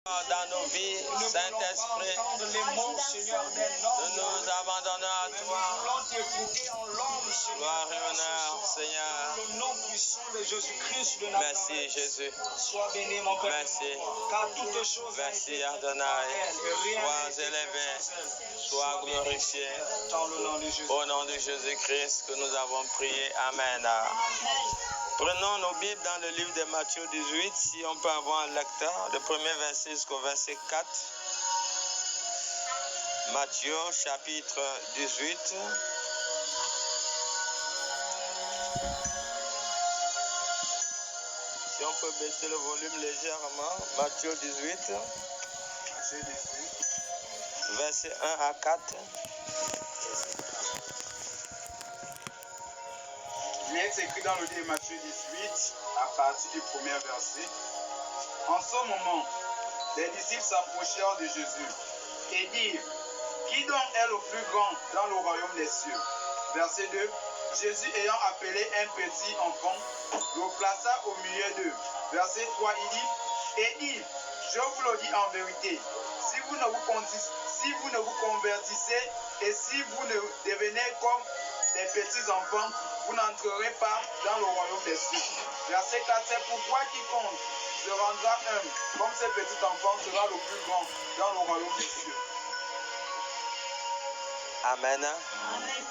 Dans nos vies, Saint-Esprit, nous nous abandonnons à toi. Gloire et honneur, Seigneur. Le nom puissant de Jésus-Christ de Merci, Nazareth. Jésus. Sois béni, mon Père. Merci. Car toutes choses. Merci, Adonai. Sois élevé, sois glorifié. Dans le nom de Jésus. Au nom de Jésus-Christ que nous avons prié. Amen. Prenons nos Bibles dans le livre de Matthieu 18, si on peut avoir un lecteur, le premier verset jusqu'au verset 4. Matthieu chapitre 18. Si on peut baisser le volume légèrement. Matthieu 18. Verset 1 à 4. Il est écrit dans le livre de Matthieu 18, à partir du premier verset. En ce moment, les disciples s'approchèrent de Jésus et dirent, qui donc est le plus grand dans le royaume des cieux? Verset 2. Jésus ayant appelé un petit enfant, le plaça au milieu d'eux. Verset 3, il dit, je vous le dis en vérité, si vous ne vous convertissez et si vous ne devenez comme les petits enfants, vous n'entrerez pas dans le royaume des cieux. Verset 4, c'est pourquoi quiconque se rendra humble comme ce petit enfant sera le plus grand dans le royaume des cieux. Amen. Amen.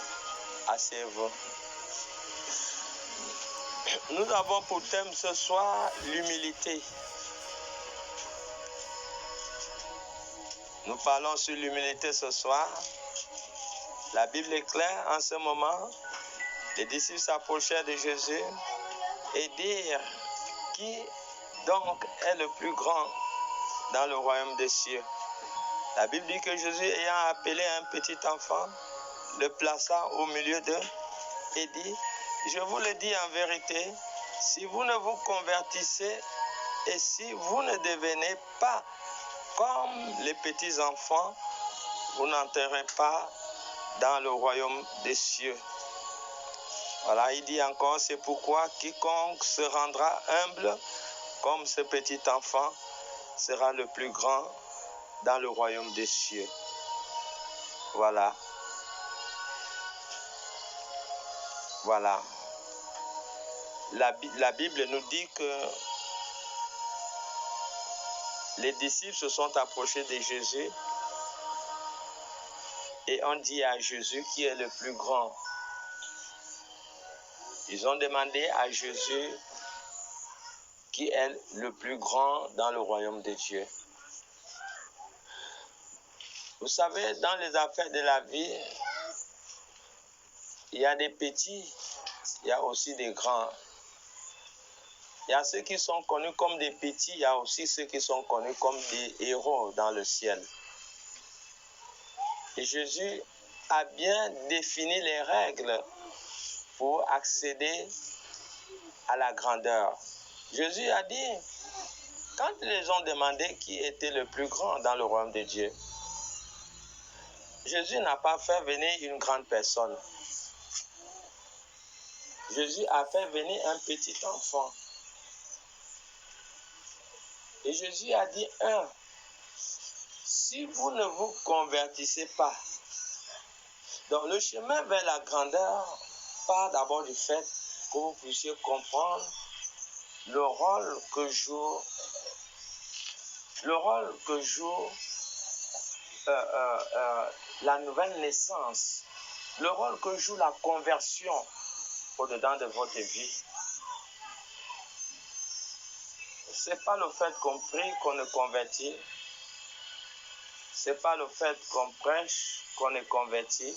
Asseyez-vous. Nous avons pour thème ce soir l'humilité. Nous parlons sur l'humilité ce soir. La Bible est claire en ce moment. Les disciples s'approchèrent de Jésus et dirent, qui donc est le plus grand dans le royaume des cieux? La Bible dit que Jésus ayant appelé un petit enfant, le plaça au milieu d'eux et dit, je vous le dis en vérité, si vous ne vous convertissez et si vous ne devenez pas comme les petits enfants, vous n'entrerez pas dans le royaume des cieux. Voilà, il dit encore, c'est pourquoi quiconque se rendra humble comme ce petit enfant sera le plus grand dans le royaume des cieux. Voilà. Voilà. La Bible nous dit que les disciples se sont approchés de Jésus et ont dit à Jésus qui est le plus grand. Ils ont demandé à Jésus qui est le plus grand dans le royaume de Dieu. Vous savez, dans les affaires de la vie, il y a des petits, il y a aussi des grands. Il y a ceux qui sont connus comme des petits, il y a aussi ceux qui sont connus comme des héros dans le ciel. Et Jésus a bien défini les règles pour accéder à la grandeur. Jésus a dit, quand ils les ont demandé qui était le plus grand dans le royaume de Dieu, Jésus n'a pas fait venir une grande personne. Jésus a fait venir un petit enfant. Et Jésus a dit, si vous ne vous convertissez pas, donc le chemin vers la grandeur part d'abord du fait que vous puissiez comprendre le rôle que joue la nouvelle naissance, le rôle que joue la conversion au-dedans de votre vie. C'est pas le fait qu'on prie qu'on est converti. C'est pas le fait qu'on prêche qu'on est converti.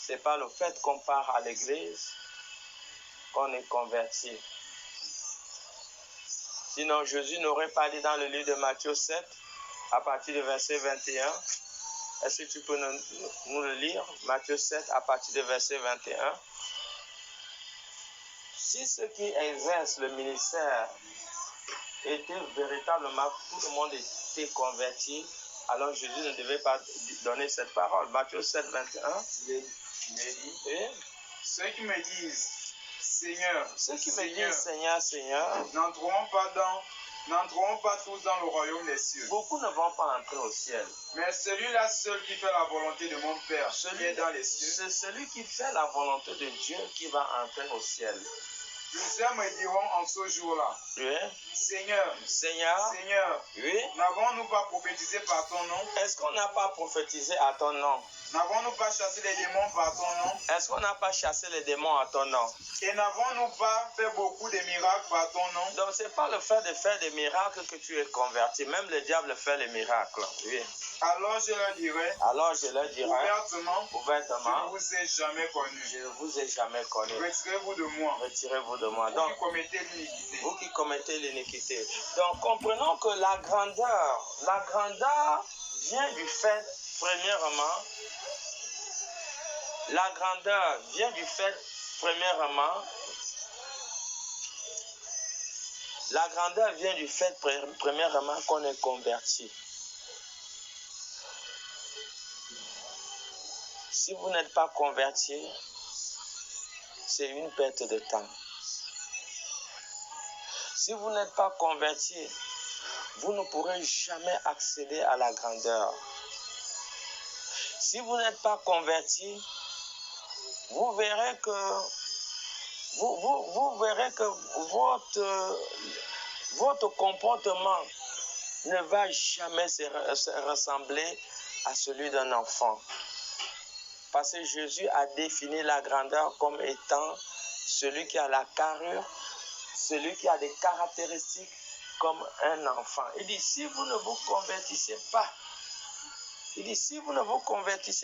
C'est pas le fait qu'on part à l'église qu'on est converti. Sinon, Jésus n'aurait pas dit dans le livre de Matthieu 7, à partir du verset 21. Est-ce que tu peux nous le lire? Matthieu 7, à partir du verset 21. Si ceux qui exercent le ministère étaient véritablement, tout le monde était converti, alors Jésus ne devait pas donner cette parole. Matthieu 7, 21. Il dit, ceux qui me disent, Seigneur, Seigneur, n'entreront pas dans n'entreront pas tous dans le royaume des cieux. Beaucoup ne vont pas entrer au ciel. Mais celui-là seul qui fait la volonté de mon Père, qui est dans les cieux, C'est celui qui fait la volonté de Dieu qui va entrer au ciel. plusieurs me diront en ce jour-là, Oui. Seigneur, Seigneur, Seigneur, oui. n'avons-nous pas prophétisé par ton nom? Est-ce qu'on n'a pas prophétisé à ton nom? N'avons-nous pas chassé les démons par ton nom? Est-ce qu'on n'a pas chassé les démons à ton nom? Et n'avons-nous pas fait beaucoup de miracles par ton nom? Donc, ce n'est pas le fait de faire des miracles que tu es converti. Même le diable fait les miracles. Oui. Alors je leur dirai, Alors, je leur dirai ouvertement, je ouvertement, ne vous ai jamais connu. je ne vous ai jamais connu. Retirez-vous de moi, Retirez-vous de moi. vous Donc, qui commettez l'iniquité. vous qui commettez l'iniquité. Donc, comprenons que la grandeur vient du fait, premièrement, la grandeur vient du fait, premièrement, la grandeur vient du fait, premièrement, qu'on est converti. Si vous n'êtes pas converti, c'est une perte de temps. Si vous n'êtes pas converti, vous ne pourrez jamais accéder à la grandeur. Si vous n'êtes pas converti, vous verrez que votre comportement ne va jamais se ressembler à celui d'un enfant. Parce que Jésus a défini la grandeur comme étant celui qui a la carrure, celui qui a des caractéristiques comme un enfant. Il dit, si vous ne vous convertissez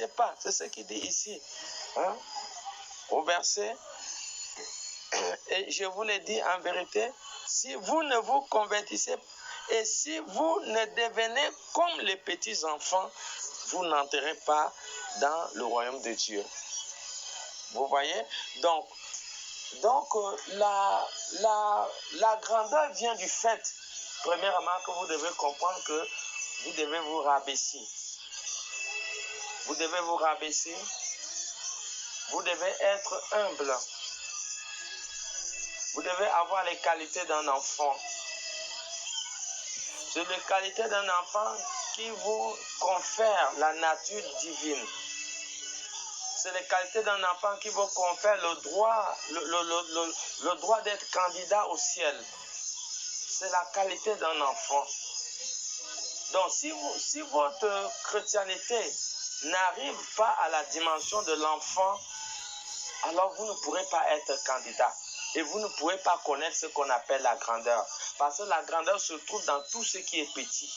pas, c'est ce qu'il dit ici, hein, au verset, et je vous l'ai dit en vérité, si vous ne vous convertissez et si vous ne devenez comme les petits enfants, vous n'entrerez pas dans le royaume de Dieu. Vous voyez? Donc la grandeur vient du fait, premièrement, que vous devez comprendre que vous devez vous rabaisser. Vous devez vous rabaisser. Vous devez être humble. Vous devez avoir les qualités d'un enfant. C'est les qualités d'un enfant qui vous confère la nature divine. C'est les qualités d'un enfant qui vous confère le droit d'être candidat au ciel. C'est la qualité d'un enfant. Donc si votre chrétienté n'arrive pas à la dimension de l'enfant, alors vous ne pourrez pas être candidat. Et vous ne pourrez pas connaître ce qu'on appelle la grandeur. Parce que la grandeur se trouve dans tout ce qui est petit.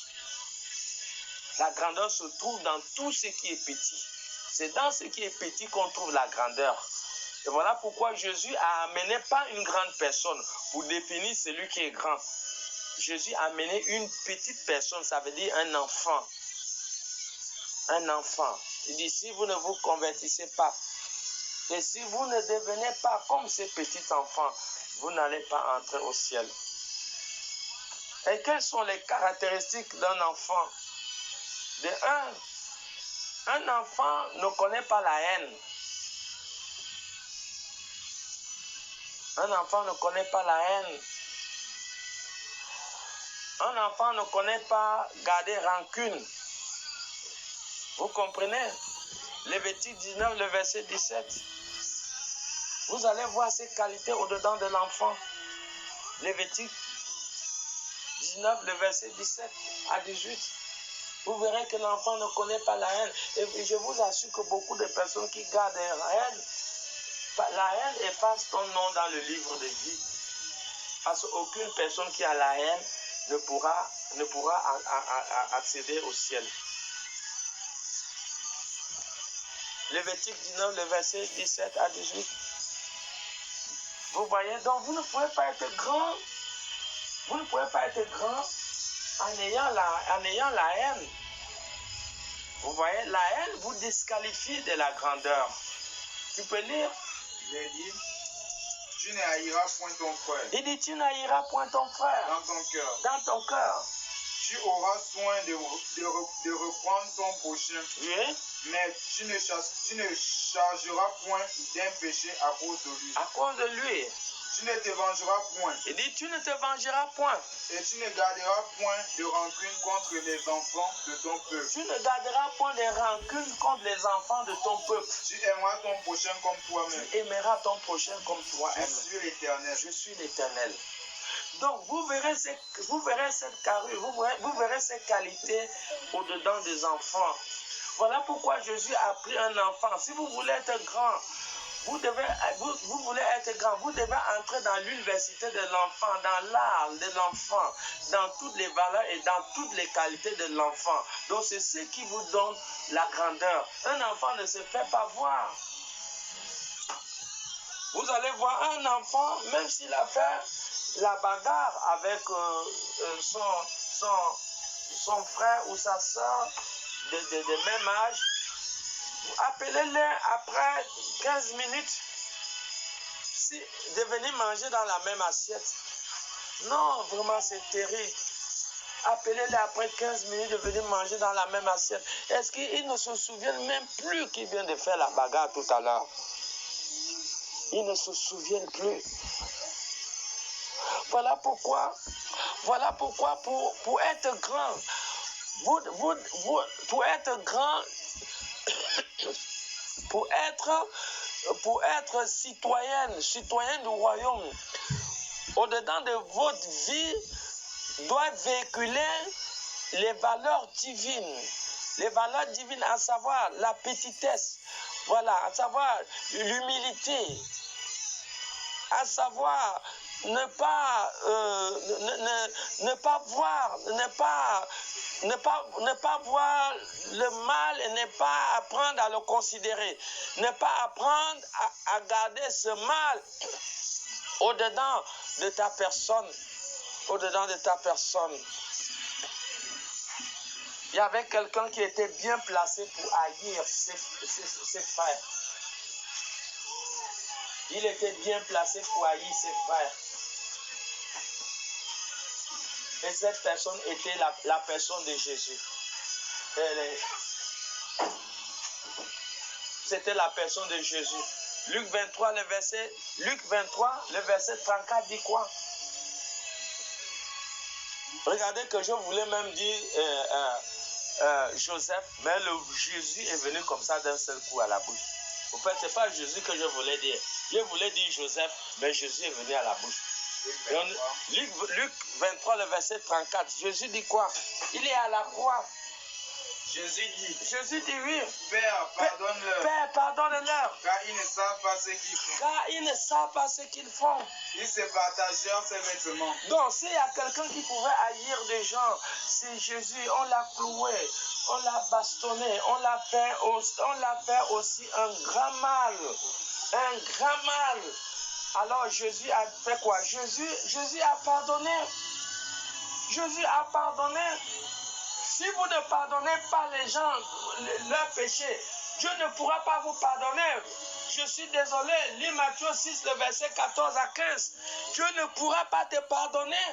La grandeur se trouve dans tout ce qui est petit. C'est dans ce qui est petit qu'on trouve la grandeur. Et voilà pourquoi Jésus a amené pas une grande personne pour définir celui qui est grand. Jésus a amené une petite personne, ça veut dire un enfant. Un enfant. Il dit, si vous ne vous convertissez pas, et si vous ne devenez pas comme ces petits enfants, vous n'allez pas entrer au ciel. Et quelles sont les caractéristiques d'un enfant? De un enfant ne connaît pas la haine. Un enfant ne connaît pas la haine. Un enfant ne connaît pas garder rancune. Vous comprenez? Lévitique 19, le verset 17. Vous allez voir ces qualités au-dedans de l'enfant. Lévitique 19, le verset 17 à 18. Vous verrez que l'enfant ne connaît pas la haine. Et je vous assure que beaucoup de personnes qui gardent la haine efface ton nom dans le livre de vie. Parce qu'aucune personne qui a la haine ne pourra accéder au ciel. Lévitique 19, le verset 17 à 18. Vous voyez, donc vous ne pouvez pas être grand. Vous ne pouvez pas être grand en ayant la haine. Vous voyez, la haine vous disqualifie de la grandeur. Tu peux lire? Il dit, tu n'haïras point ton frère. Il dit, tu n'haïras point ton frère. Dans ton cœur. Dans ton cœur. Tu auras soin de reprendre ton prochain. Oui. Mais tu ne chargeras point d'un péché à cause de lui. À cause de lui. Tu ne te vengeras point. Il dit, tu ne te vengeras point. Et tu ne garderas point de rancune contre les enfants de ton peuple. Tu ne garderas point de rancune contre les enfants de ton peuple. Tu aimeras ton prochain comme toi-même. Tu aimeras ton prochain comme Je toi-même. suis l'Éternel. Je suis l'Éternel. Donc, vous verrez cette carrure, vous verrez ces qualités au-dedans des enfants. Voilà pourquoi Jésus a pris un enfant. Si vous voulez être grand, vous voulez être grand, vous devez entrer dans l'université de l'enfant, dans l'art de l'enfant, dans toutes les valeurs et dans toutes les qualités de l'enfant. Donc, c'est ce qui vous donne la grandeur. Un enfant ne se fait pas voir. Vous allez voir un enfant, même s'il a fait la bagarre avec son frère ou sa soeur de même âge, appelez-les après 15 minutes de venir manger dans la même assiette. Non, vraiment c'est terrible. Appelez-les après 15 minutes de venir manger dans la même assiette. Est-ce qu'ils ne se souviennent même plus qu'ils viennent de faire la bagarre tout à l'heure? Ils ne se souviennent plus. Voilà pourquoi pour être grand, pour être grand, pour être citoyen du royaume, au-dedans de votre vie, doit véhiculer les valeurs divines. Les valeurs divines, à savoir la petitesse, voilà, à savoir l'humilité, à savoir ne pas voir le mal et ne pas apprendre à le considérer, ne pas apprendre à garder ce mal au-dedans de ta personne, Il y avait quelqu'un qui était bien placé pour haïr ses frères. Il était bien placé pour haïr ses frères. Et cette personne était la personne de Jésus. C'était la personne de Jésus. Luc 23, le verset 34 dit quoi? Regardez que je voulais même dire Joseph, mais Jésus est venu comme ça d'un seul coup à la bouche. En fait, ce n'est pas Jésus que je voulais dire. Je voulais dire Joseph, mais Jésus est venu à la bouche. Luc 23, le verset 34. Jésus dit quoi? Il est à la croix. Jésus dit, oui. Père, pardonne-leur. Père, pardonne-leur. Car ils ne savent pas ce qu'ils font. Ils se partagèrent ses vêtements. Donc, s'il y a quelqu'un qui pouvait haïr des gens, c'est Jésus. On l'a cloué, on l'a bastonné, on l'a fait aussi un grand mal. Un grand mal. Alors, Jésus a fait quoi? Jésus a pardonné. Jésus a pardonné. Si vous ne pardonnez pas les gens leurs péchés, Dieu ne pourra pas vous pardonner. Je suis désolé, lis Matthieu 6, le verset 14 à 15. Dieu ne pourra pas te pardonner.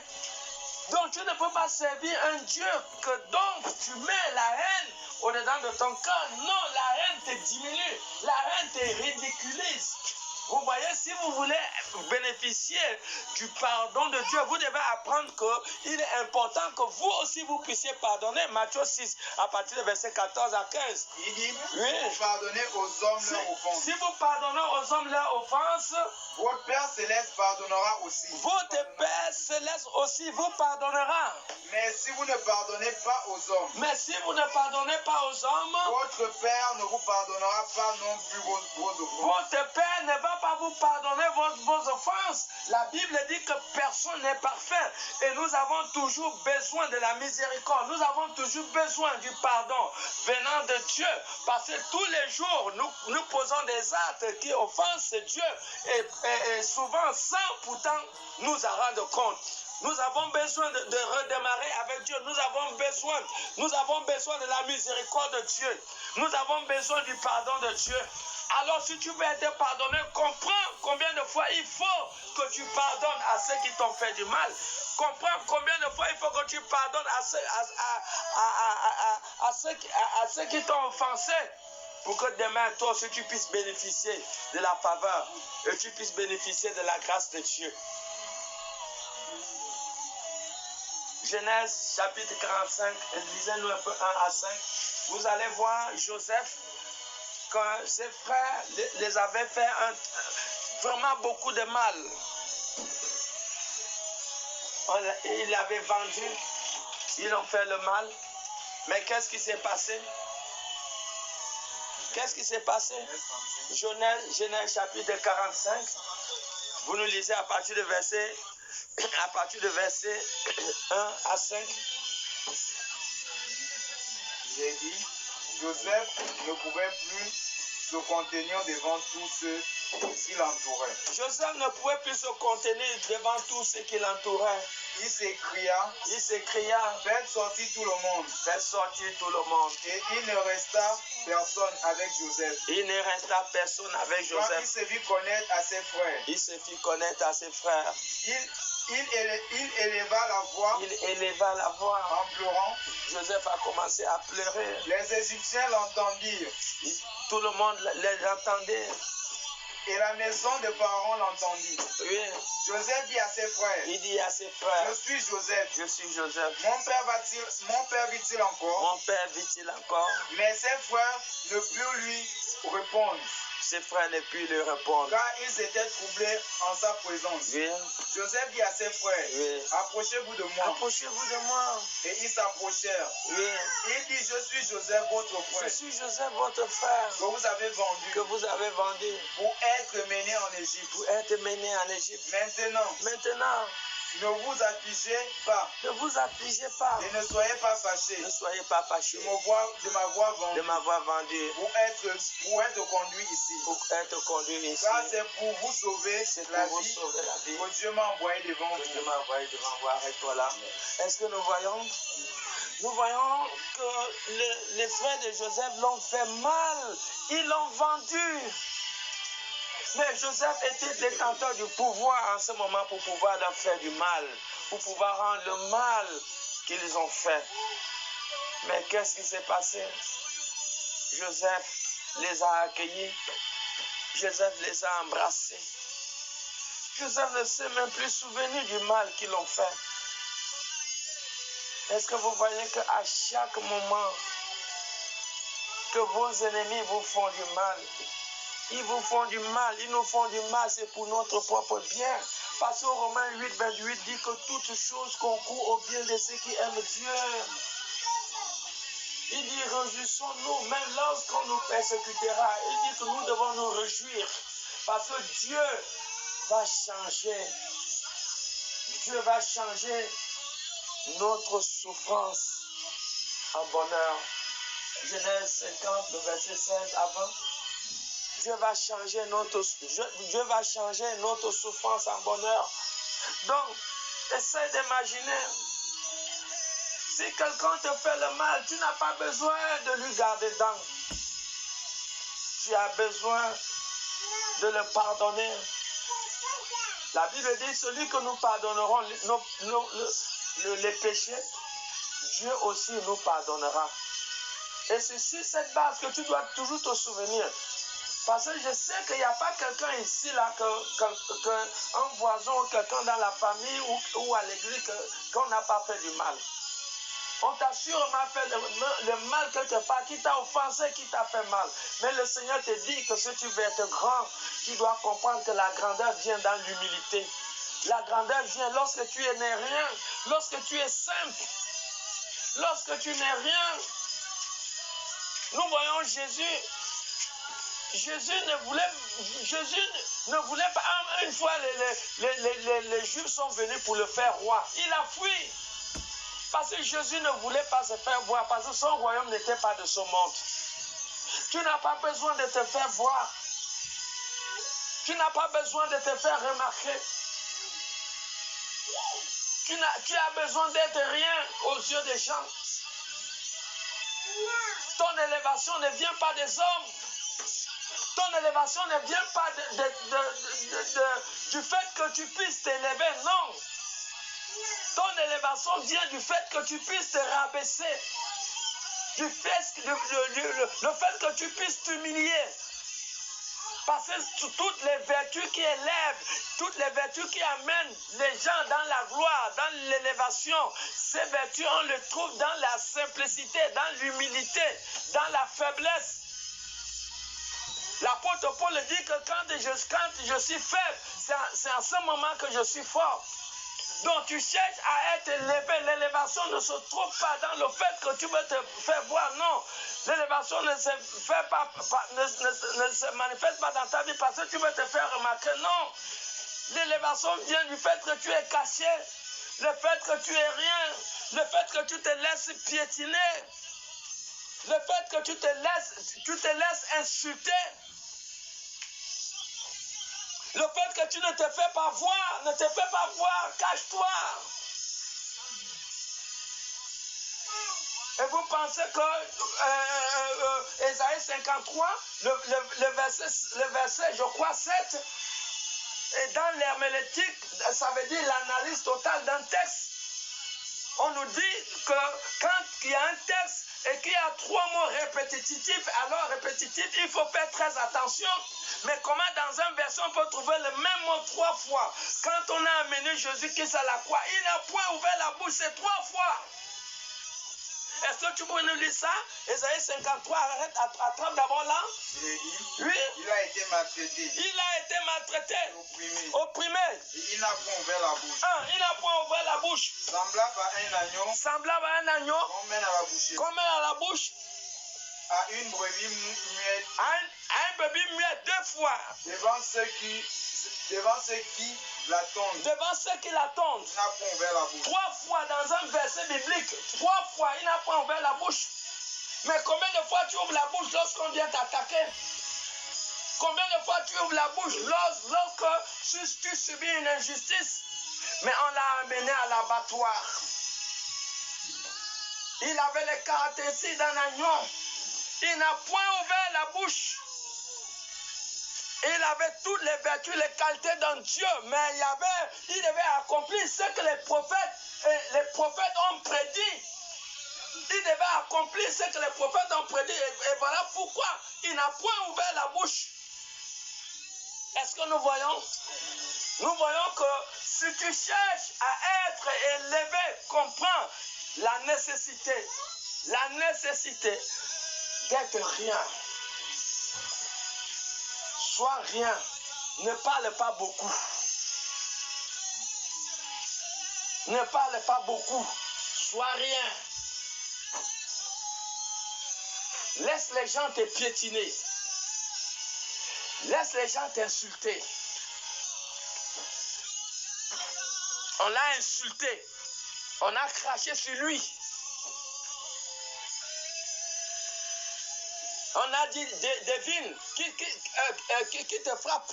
Donc tu ne peux pas servir un Dieu que donc tu mets la haine au-dedans de ton cœur. Non, la haine te diminue, la haine te ridiculise. Vous voyez, si vous voulez bénéficier du pardon de Dieu, vous devez apprendre qu'il est important que vous aussi vous puissiez pardonner. Matthieu 6, à partir du verset 14 à 15. Il dit, oui. Vous pardonnez aux hommes leurs offenses. Si vous pardonnez aux hommes leurs offenses, votre Père Céleste pardonnera aussi. Votre Père Céleste aussi vous pardonnera. Mais si vous ne pardonnez pas aux hommes, votre Père ne vous pardonnera pas non plus vos offenses. Votre Père ne va pas vous pardonner vos offenses. La Bible dit que personne n'est parfait et nous avons toujours besoin de la miséricorde. Nous avons toujours besoin du pardon venant de Dieu, parce que tous les jours nous posons des actes qui offensent Dieu et souvent sans pourtant nous en rendre compte. Nous avons besoin de redémarrer avec Dieu. Nous avons besoin de la miséricorde de Dieu. Nous avons besoin du pardon de Dieu. Alors si tu veux être pardonné, comprends combien de fois il faut que tu pardonnes à ceux qui t'ont fait du mal. Comprends combien de fois il faut que tu pardonnes à ceux qui t'ont offensé. pour que demain, toi aussi, tu puisses bénéficier de la faveur et tu puisses bénéficier de la grâce de Dieu. Genèse chapitre 45, lisez-nous un peu 1 à 5. Vous allez voir Joseph, quand ses frères les avaient fait vraiment beaucoup de mal. Ils l'avaient vendu, ils ont fait le mal. Mais qu'est-ce qui s'est passé? Qu'est-ce qui s'est passé? Genèse chapitre 45. Vous nous lisez à partir de verset 1 à 5. J'ai dit, Joseph ne pouvait plus se contenir devant tous ceux qui l'entouraient. Joseph ne pouvait plus se contenir devant tous ceux qui l'entouraient. Il s'écria, faites sortir tout le monde. Faites sortir tout le monde. Et il ne resta personne avec Joseph. Il ne resta personne avec Quand Joseph. il se fit connaître à ses frères, Il se fit connaître à ses frères. Il éleva la voix Il éleva la voix. en pleurant. Joseph a commencé à pleurer. Les Égyptiens l'entendirent. Tout le monde l'entendait. Et la maison de Pharaon l'entendit. Oui. Joseph dit à ses frères, Il dit à ses frères, je suis Joseph. je suis Joseph. Mon père vit-il encore? Mon père vit-il encore? Mais ses frères ne purent lui répondre, Ses frères ne purent lui répondre. car ils étaient troublés en sa présence. Oui. Joseph dit à ses frères, Oui. approchez-vous de moi. Approchez-vous de moi. Et ils s'approchèrent. Oui. Il dit, je suis Joseph, votre Je frère, suis Joseph, votre frère, que vous avez vendu que vous avez vendu pour être mené en Égypte. pour être mené en Égypte. Maintenant, ne vous affligez pas ne vous affligez pas. et ne soyez pas fâchés Ne soyez pas fâchés de m'avoir vendu de m'avoir vendu pour être conduit ici. pour être conduit ici. Car c'est pour vous sauver C'est la pour vous vie sauver la vie que Dieu m'a envoyé devant que Dieu vous. m'a envoyé devant vous. Arrête-toi là. Est-ce que nous voyons? Nous voyons que les frères de Joseph l'ont fait mal. Ils l'ont vendu. Mais Joseph était détenteur du pouvoir en ce moment pour pouvoir leur faire du mal, pour pouvoir rendre le mal qu'ils ont fait. Mais qu'est-ce qui s'est passé? Joseph les a accueillis. Joseph les a embrassés. Joseph ne s'est même plus souvenu du mal qu'ils ont fait. Est-ce que vous voyez qu'à chaque moment que vos ennemis vous font du mal, ils vous font du mal, ils nous font du mal, c'est pour notre propre bien. Parce que Romains 8, 28 dit que toutes choses concourent au bien de ceux qui aiment Dieu. Il dit, réjouissons-nous, même lorsqu'on nous persécutera. Il dit que nous devons nous réjouir. Parce que Dieu va changer. Dieu va changer notre souffrance en bonheur. Genèse 50, le verset 16 avant. Dieu va changer notre souffrance en bonheur. Donc, essaie d'imaginer. Si quelqu'un te fait le mal, tu n'as pas besoin de lui garder dedans. Tu as besoin de le pardonner. La Bible dit, celui que nous pardonnerons les péchés, Dieu aussi nous pardonnera. Et c'est sur cette base que tu dois toujours te souvenir. Parce que je sais qu'il n'y a pas quelqu'un ici, là, un voisin ou quelqu'un dans la famille ou à l'église qu'on n'a pas fait du mal. On t'a sûrement fait le mal quelque part, qui t'a offensé, qui t'a fait mal. Mais le Seigneur te dit que si tu veux être grand, tu dois comprendre que la grandeur vient dans l'humilité. La grandeur vient lorsque tu n'es rien, lorsque tu es simple, lorsque tu n'es rien. Nous voyons Jésus. Jésus ne voulait pas. Une fois, les Juifs sont venus pour le faire roi. Il a fui. Parce que Jésus ne voulait pas se faire voir. Parce que son royaume n'était pas de ce monde. Tu n'as pas besoin de te faire voir. Tu n'as pas besoin de te faire remarquer. Tu as besoin d'être rien aux yeux des gens. Ton élévation ne vient pas des hommes. Ton élévation ne vient pas du fait que tu puisses t'élever, non. Ton élévation vient du fait que tu puisses te rabaisser. le fait que tu puisses t'humilier. Parce que toutes les vertus qui élèvent, toutes les vertus qui amènent les gens dans la gloire, dans l'élévation, ces vertus, on les trouve dans la simplicité, dans l'humilité, dans la faiblesse. L'apôtre Paul dit que quand je suis faible, c'est en ce moment que je suis fort. Donc tu cherches à être élevé. L'élévation ne se trouve pas dans le fait que tu veux te faire voir. Non, l'élévation ne se manifeste pas dans ta vie parce que tu veux te faire remarquer. Non, l'élévation vient du fait que tu es caché, le fait que tu es rien, le fait que tu te laisses piétiner, le fait que tu te laisses insulter. Le fait que tu ne te fais pas voir, cache-toi. Et vous pensez que Ésaïe 53, le verset, je crois, 7, et dans l'herméneutique, ça veut dire l'analyse totale d'un texte. On nous dit que quand il y a un texte et qu'il y a 3 mots répétitifs, alors répétitif, il faut faire très attention. Mais comment dans un verset on peut trouver le même mot 3 fois? Quand on a amené Jésus-Christ à la croix, il n'a point ouvert la bouche, c'est 3 fois. Est-ce que tu peux nous lire ça? Ésaïe 53, attrape d'abord là. Oui. Il a été maltraité. Il a été maltraité. Opprimé. Et il n'a point ouvert la bouche. Il n'a point ouvert la bouche. Semblable à un agneau. Semblable à un agneau. Qu'on mène à la boucherie. Qu'on mène à la bouche. À une brebis muette. À un brebis muette 2 fois. Devant ceux qui l'attendent. Devant ceux qui l'attendent. Il n'a point ouvert la bouche. 3 fois dans un verset biblique. 3 fois, il n'a pas ouvert la bouche. Mais combien de fois tu ouvres la bouche lorsqu'on vient t'attaquer? Combien de fois tu ouvres la bouche lorsque tu subis une injustice? Mais on l'a amené à l'abattoir. Il avait les caractéristiques d'un agneau. Il n'a point ouvert la bouche. Il avait toutes les vertus, les qualités d'un Dieu, mais il devait accomplir ce que les prophètes ont prédit. Il devait accomplir ce que les prophètes ont prédit. Et voilà pourquoi il n'a point ouvert la bouche. Est-ce que nous voyons? Nous voyons que si tu cherches à être élevé, comprends la nécessité d'être rien. Sois rien. Ne parle pas beaucoup. Ne parle pas beaucoup. Sois rien. Laisse les gens te piétiner. Laisse les gens t'insulter. On l'a insulté. On a craché sur lui. On a dit, devine, qui te frappe.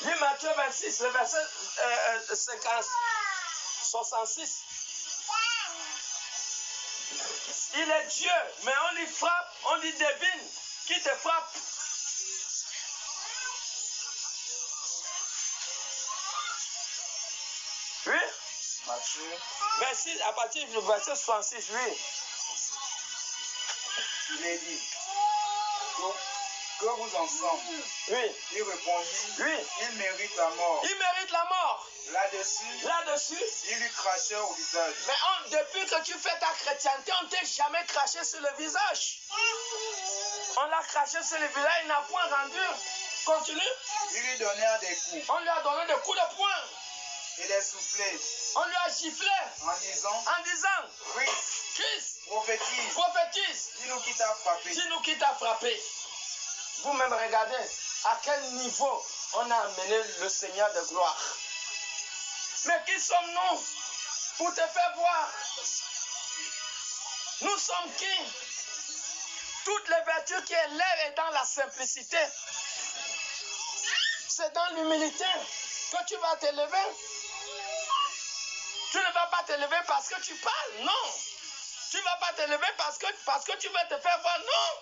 Lis Matthieu 26, le verset 66. Il est Dieu, mais on lui frappe, on lui devine, qui te frappe. Oui? Matthieu. Merci, à partir du verset 66, oui. Il est dit, que vous ensemble. Oui. Il répondit, oui. Il mérite la mort. Il mérite la mort. Là-dessus, il lui crachait au visage. Mais depuis que tu fais ta chrétienté, on ne t'a jamais craché sur le visage. On l'a craché sur le visage, il n'a point rendu. Continue. Il lui donnait des coups. On lui a donné des coups de poing. Et des soufflets. On lui a giflé. En disant, Christ, prophétise. Dis-nous qui t'a frappé. Dis-nous qui t'a frappé. Vous-même regardez à quel niveau on a amené le Seigneur de gloire. Mais qui sommes-nous pour te faire voir? Nous sommes qui? Toutes les vertus qui élèvent est dans la simplicité. C'est dans l'humilité que tu vas t'élever. Tu ne vas pas t'élever parce que tu parles, non. Tu ne vas pas t'élever parce que tu veux te faire voir, non.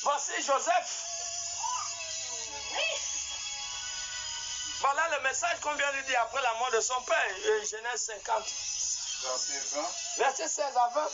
Voici Joseph. Voilà le message qu'on vient de dire après la mort de son père. Genèse 50. Verset 20. Verset 16 à 20.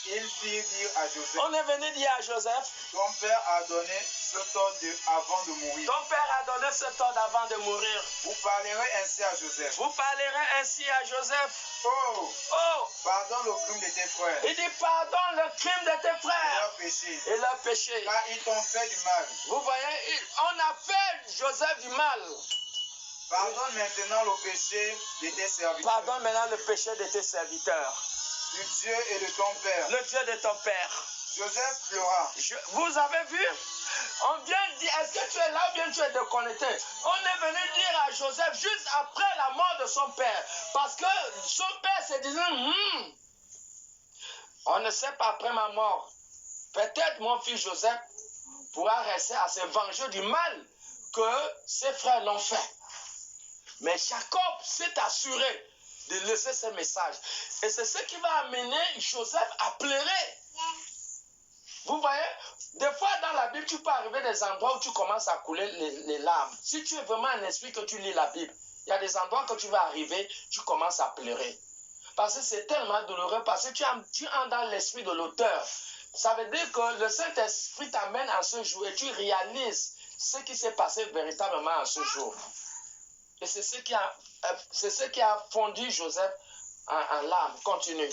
Ils firent dire à Joseph, On est venu dire à Joseph, ton père a donné ce ordre avant de mourir. ton père a donné cet ordre avant de mourir. Vous parlerez ainsi à Joseph. Vous parlerez ainsi à Joseph. Oh, Oh, pardonne le crime de tes frères il dit pardonne le crime de tes et frères leur péché, et leur péché. car ils t'ont fait du mal. Vous voyez, on a fait Joseph du mal. Pardonne maintenant le péché de tes serviteurs, Pardonne maintenant le péché de tes serviteurs. du Dieu et de ton père. Le Dieu de ton père. Joseph pleura. Vous avez vu? On vient dire, est-ce que tu es là ou bien tu es déconnecté? On est venu dire à Joseph juste après la mort de son père. Parce que son père se disait, on ne sait pas après ma mort. Peut-être mon fils Joseph pourra rester à se venger du mal que ses frères l'ont fait. Mais Jacob s'est assuré de laisser ce message. Et c'est ce qui va amener Joseph à pleurer. Vous voyez, des fois dans la Bible, tu peux arriver des endroits où tu commences à couler les larmes. Si tu es vraiment un esprit que tu lis la Bible, il y a des endroits que tu vas arriver, tu commences à pleurer. Parce que c'est tellement douloureux, parce que tu entres dans l'esprit de l'auteur. Ça veut dire que le Saint-Esprit t'amène à ce jour et tu réalises ce qui s'est passé véritablement à ce jour. Et c'est ce qui a fondu Joseph en larmes. Continue.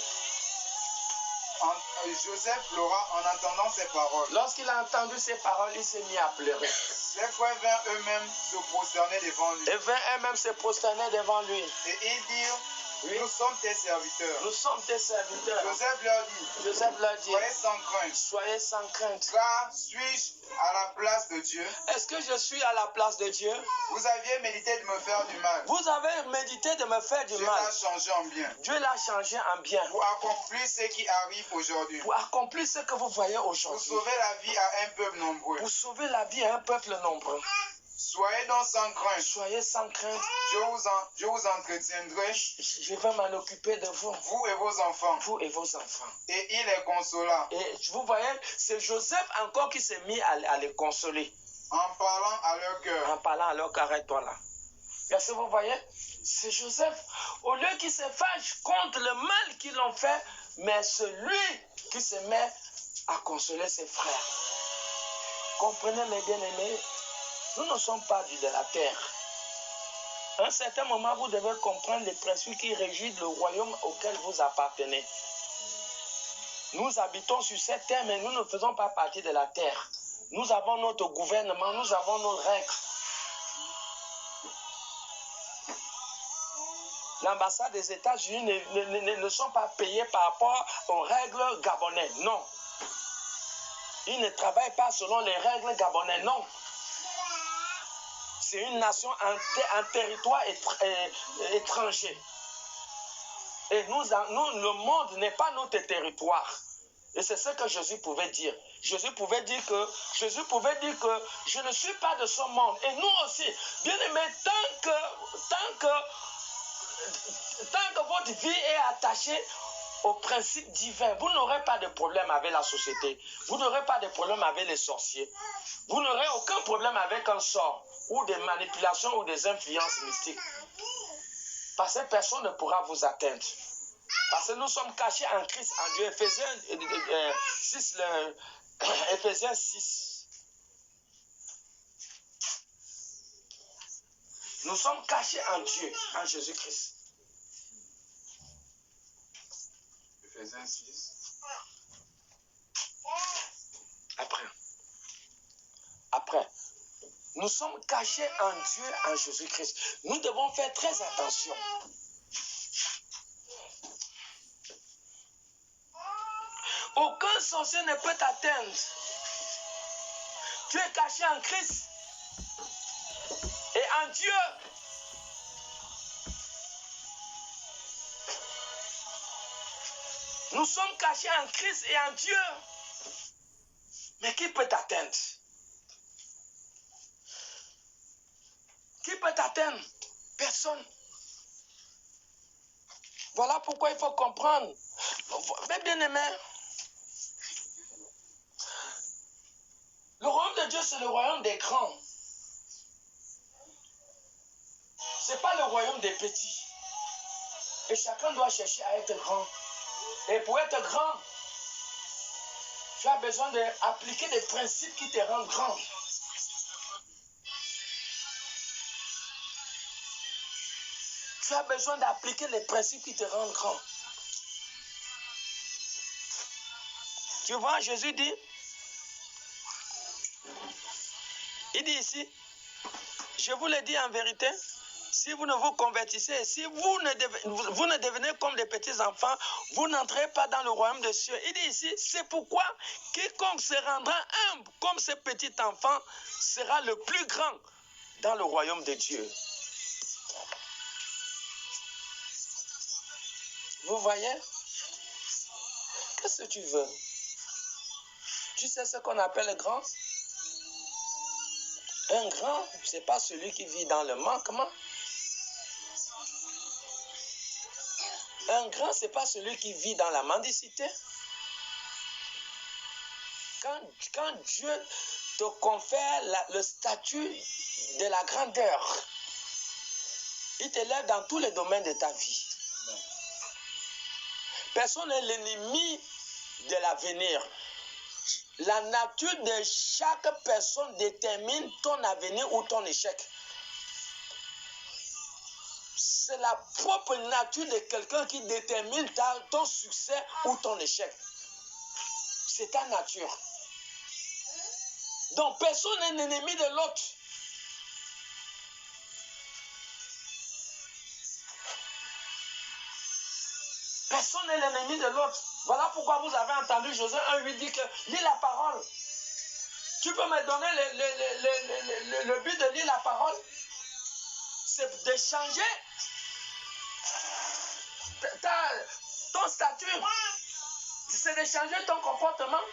Joseph pleura en entendant ces paroles. Lorsqu'il a entendu ces paroles, il s'est mis à pleurer. Ses frères vinrent eux-mêmes se prosterner devant lui. Et vinrent eux-mêmes se prosterner devant lui. Et ils dirent, Oui. nous sommes tes serviteurs. Nous sommes tes serviteurs. Joseph leur dit, Joseph leur dit, soyez sans crainte, soyez sans crainte. car suis-je à la place de Dieu? Est-ce que je suis à la place de Dieu? Vous aviez médité de me faire du mal. Vous avez médité de me faire du Dieu mal. l'a changé en bien. Dieu l'a changé en bien. Pour accomplir ce qui arrive aujourd'hui. Pour accomplir ce que vous voyez Pour aujourd'hui. sauver la vie à un peuple nombreux. Pour sauver la vie à un peuple nombreux. Soyez donc sans crainte. Soyez sans crainte. Je vous entretiendrai, Je vais m'en occuper de vous. vous et vos enfants. Vous et vos enfants. Et il les consola. Et vous voyez, c'est Joseph encore qui s'est mis à les consoler. En parlant à leur cœur. En parlant à leur cœur, arrête-toi là. Est-ce que vous voyez? C'est Joseph, au lieu qu'il se fâche contre le mal qu'ils ont fait, mais c'est lui qui se met à consoler ses frères. Comprenez mes bien-aimés, nous ne sommes pas de la terre. À un certain moment, vous devez comprendre les principes qui régissent le royaume auquel vous appartenez. Nous habitons sur cette terre, mais nous ne faisons pas partie de la terre. Nous avons notre gouvernement, nous avons nos règles. L'ambassade des États-Unis ne sont pas payés par rapport aux règles gabonaises, non. Ils ne travaillent pas selon les règles gabonaises, non. C'est une nation en territoire étranger. Et le monde n'est pas notre territoire. Et c'est ce que Jésus pouvait dire. Jésus pouvait dire que je ne suis pas de ce monde. Et nous aussi, bien aimés, tant que votre vie est attachée au principe divin, vous n'aurez pas de problème avec la société. Vous n'aurez pas de problème avec les sorciers. Vous n'aurez aucun problème avec un sort ou des manipulations ou des influences mystiques. Parce que personne ne pourra vous atteindre. Parce que nous sommes cachés en Christ, en Dieu. Éphésiens 6. Nous sommes cachés en Dieu, en Jésus-Christ. Éphésiens 6. Après. Nous sommes cachés en Dieu, en Jésus-Christ. Nous devons faire très attention. Aucun sorcier ne peut t'atteindre. Tu es caché en Christ et en Dieu. Nous sommes cachés en Christ et en Dieu. Mais qui peut t'atteindre? Qui peut t'atteindre? Personne. Voilà pourquoi il faut comprendre. Mais bien aimé, le royaume de Dieu, c'est le royaume des grands. Ce n'est pas le royaume des petits. Et chacun doit chercher à être grand. Et pour être grand, tu as besoin d'appliquer des principes qui te rendent grand. Tu as besoin d'appliquer les principes qui te rendent grand. Tu vois, Jésus dit, il dit ici, je vous le dis en vérité, si vous ne vous convertissez, si vous ne devenez comme des petits enfants, vous n'entrez pas dans le royaume des cieux. Il dit ici, c'est pourquoi quiconque se rendra humble comme ce petit enfant sera le plus grand dans le royaume de Dieu. Vous voyez? Qu'est-ce que tu veux? Tu sais ce qu'on appelle le grand? Un grand, ce n'est pas celui qui vit dans le manquement. Un grand, ce n'est pas celui qui vit dans la mendicité. Quand Dieu te confère le statut de la grandeur, il t'élève dans tous les domaines de ta vie. Personne n'est l'ennemi de l'avenir. La nature de chaque personne détermine ton avenir ou ton échec. C'est la propre nature de quelqu'un qui détermine ton succès ou ton échec. C'est ta nature. Donc personne n'est l'ennemi de l'autre. Personne n'est l'ennemi de l'autre. Voilà pourquoi vous avez entendu Josué 1,8 dire que lis la parole. Tu peux me donner le but de lire la parole? C'est de changer ton statut. C'est de changer ton comportement.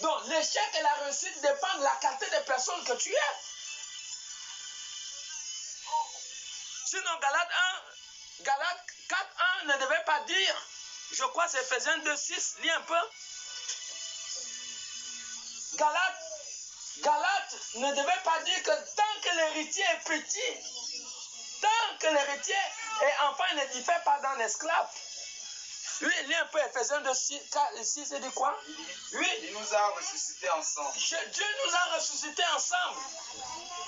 Donc l'échec et la réussite dépendent de la qualité de personne que tu es. Sinon Galates 4.1 ne devait pas dire, je crois que c'est Ephésiens 2.6, lis un peu. Galates ne devait pas dire que tant que l'héritier est petit, tant que l'héritier est enfant, il ne diffère pas d'un esclave. Oui, lis un peu Ephésiens 2.6, il dit quoi? Oui. Il nous a ressuscités ensemble. Dieu nous a ressuscités ensemble.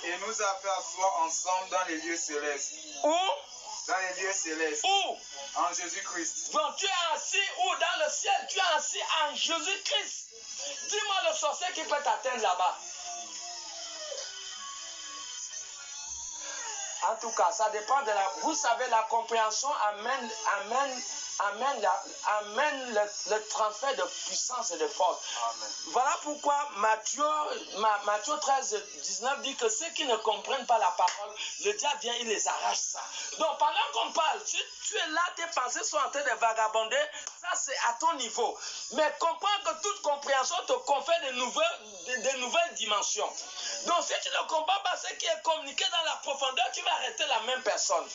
Et nous a fait asseoir ensemble dans les lieux célestes. Où? Dans les lieux célestes. Où? En Jésus-Christ. Donc tu es assis où? Dans le ciel. Tu es assis en Jésus-Christ. Dis-moi le sorcier qui peut t'atteindre là-bas. En tout cas, ça dépend de la... Vous savez, la compréhension amène le transfert de puissance et de force. Amen. Voilà pourquoi Matthieu 13, 19 dit que ceux qui ne comprennent pas la parole, le diable vient, il les arrache ça. Donc pendant qu'on parle, tu es là, tes pensées sont en train de vagabonder, ça c'est à ton niveau. Mais comprends que toute compréhension te confère de nouvelles dimensions. Donc si tu ne comprends pas ce qui est communiqué dans la profondeur, tu vas arrêter la même personne.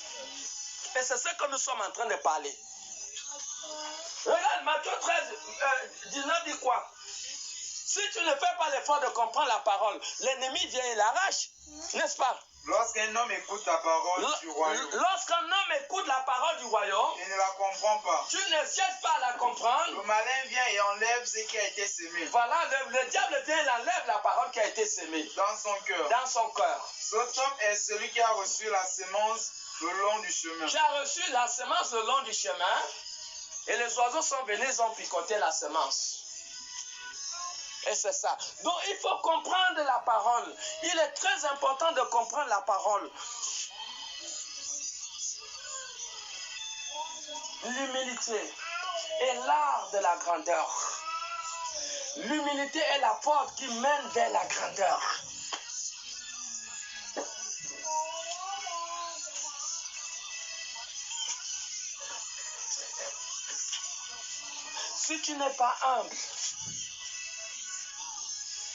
Et c'est ce que nous sommes en train de parler. Regarde, Matthieu 13, 19 dit quoi? Si tu ne fais pas l'effort de comprendre la parole, l'ennemi vient et l'arrache, n'est-ce pas? Lorsqu'un homme écoute la parole du royaume, lorsqu'un homme écoute la parole du royaume, il ne la comprend pas. Tu ne cherches pas à la comprendre. Le malin vient et enlève ce qui a été semé. Voilà, le diable vient et enlève la parole qui a été semée. Dans son cœur. Dans son cœur. Cet homme est celui qui a reçu la semence le long du chemin. Tu as reçu la semence le long du chemin et les oiseaux sont venus, ils ont picoté la semence. Et c'est ça. Donc il faut comprendre la parole. Il est très important de comprendre la parole. L'humilité est l'art de la grandeur. L'humilité est la porte qui mène vers la grandeur. Si tu n'es pas humble,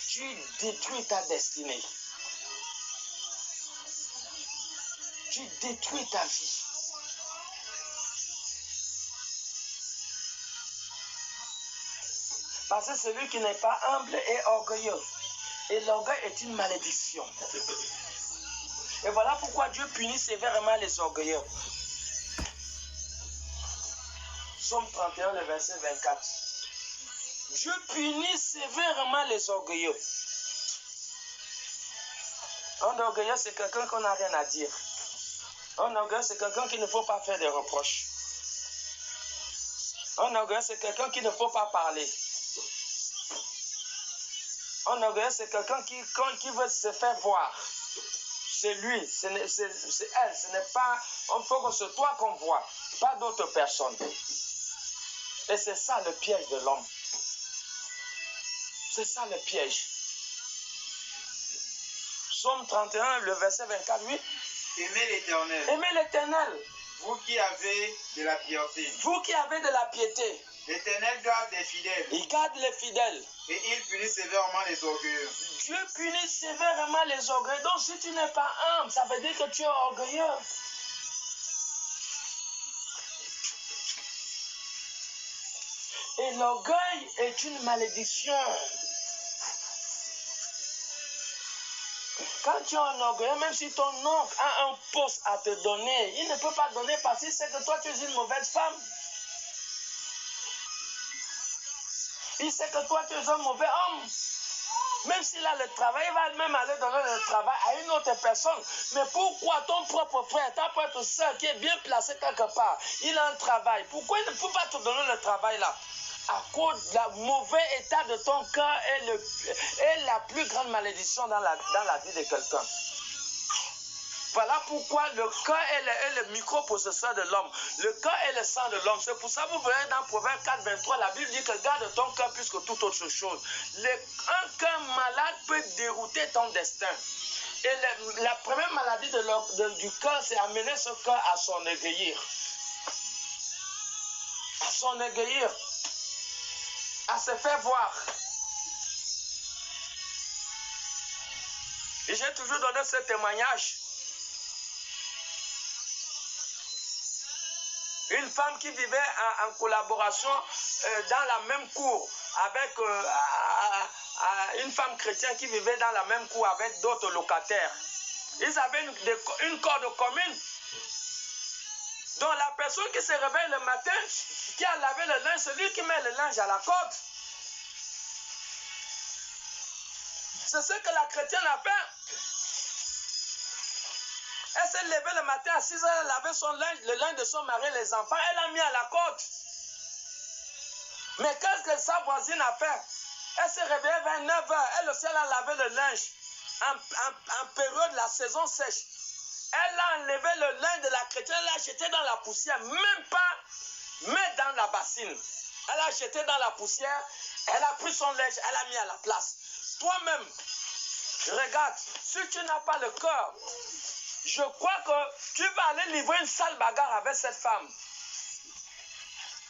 tu détruis ta destinée. Tu détruis ta vie. Parce que celui qui n'est pas humble est orgueilleux. Et l'orgueil est une malédiction. Et voilà pourquoi Dieu punit sévèrement les orgueilleux. Psaume 31, le verset 24. Dieu punit sévèrement les orgueilleux. Un orgueilleux, c'est quelqu'un qu'on n'a rien à dire. Un orgueilleux, c'est quelqu'un qu'il ne faut pas faire des reproches. Un orgueilleux, c'est quelqu'un qu'il ne faut pas parler. Un orgueilleux, c'est quelqu'un qui veut se faire voir. C'est lui, c'est elle, ce n'est pas... Il faut que ce soit toi qu'on voit, pas d'autres personnes. Et c'est ça le piège de l'homme. C'est ça le piège. Psaume 31, le verset 24, oui. Aimez l'Éternel. Aimez l'Éternel. Vous qui avez de la piété. Vous qui avez de la piété. L'Éternel garde les fidèles. Il garde les fidèles. Et il punit sévèrement les orgueilleux. Dieu punit sévèrement les orgueilleux. Donc si tu n'es pas humble, ça veut dire que tu es orgueilleux. Et l'orgueil est une malédiction. Quand tu es un orgueilleux, même si ton oncle a un poste à te donner, il ne peut pas donner parce qu'il sait que toi tu es une mauvaise femme. Il sait que toi tu es un mauvais homme. Même s'il a le travail, il va même aller donner le travail à une autre personne. Mais pourquoi ton propre frère, ta propre soeur qui est bien placée quelque part, il a un travail, pourquoi il ne peut pas te donner le travail là? À cause du mauvais état de ton cœur est la plus grande malédiction dans la vie de quelqu'un. Voilà pourquoi le cœur est le micropossesseur de l'homme. Le cœur est le sang de l'homme. C'est pour ça que vous verrez dans Proverbe 4, 23, la Bible dit que garde ton cœur plus que toute autre chose. Un cœur malade peut dérouter ton destin. Et la première maladie du cœur, c'est amener ce cœur à s'enorgueillir. À s'enorgueillir. À se faire voir. Et j'ai toujours donné ce témoignage. Une femme qui vivait en collaboration dans la même cour avec une femme chrétienne qui vivait dans la même cour avec d'autres locataires. Ils avaient une corde commune. Donc la personne qui se réveille le matin, qui a lavé le linge, c'est lui qui met le linge à la corde. C'est ce que la chrétienne a fait. Elle s'est levée le matin à 6 heures, elle a lavé son linge, le linge de son mari, les enfants, elle a mis à la corde. Mais qu'est-ce que sa voisine a fait? Elle s'est réveillée vers 9 heures, elle aussi elle a lavé le linge en période de la saison sèche. Elle a enlevé le linge de la chrétienne, elle l'a jeté dans la poussière, même pas mettre dans la bassine. Elle a jeté dans la poussière, elle a pris son linge, elle a mis à la place. Toi-même, regarde, si tu n'as pas le cœur, je crois que tu vas aller livrer une sale bagarre avec cette femme.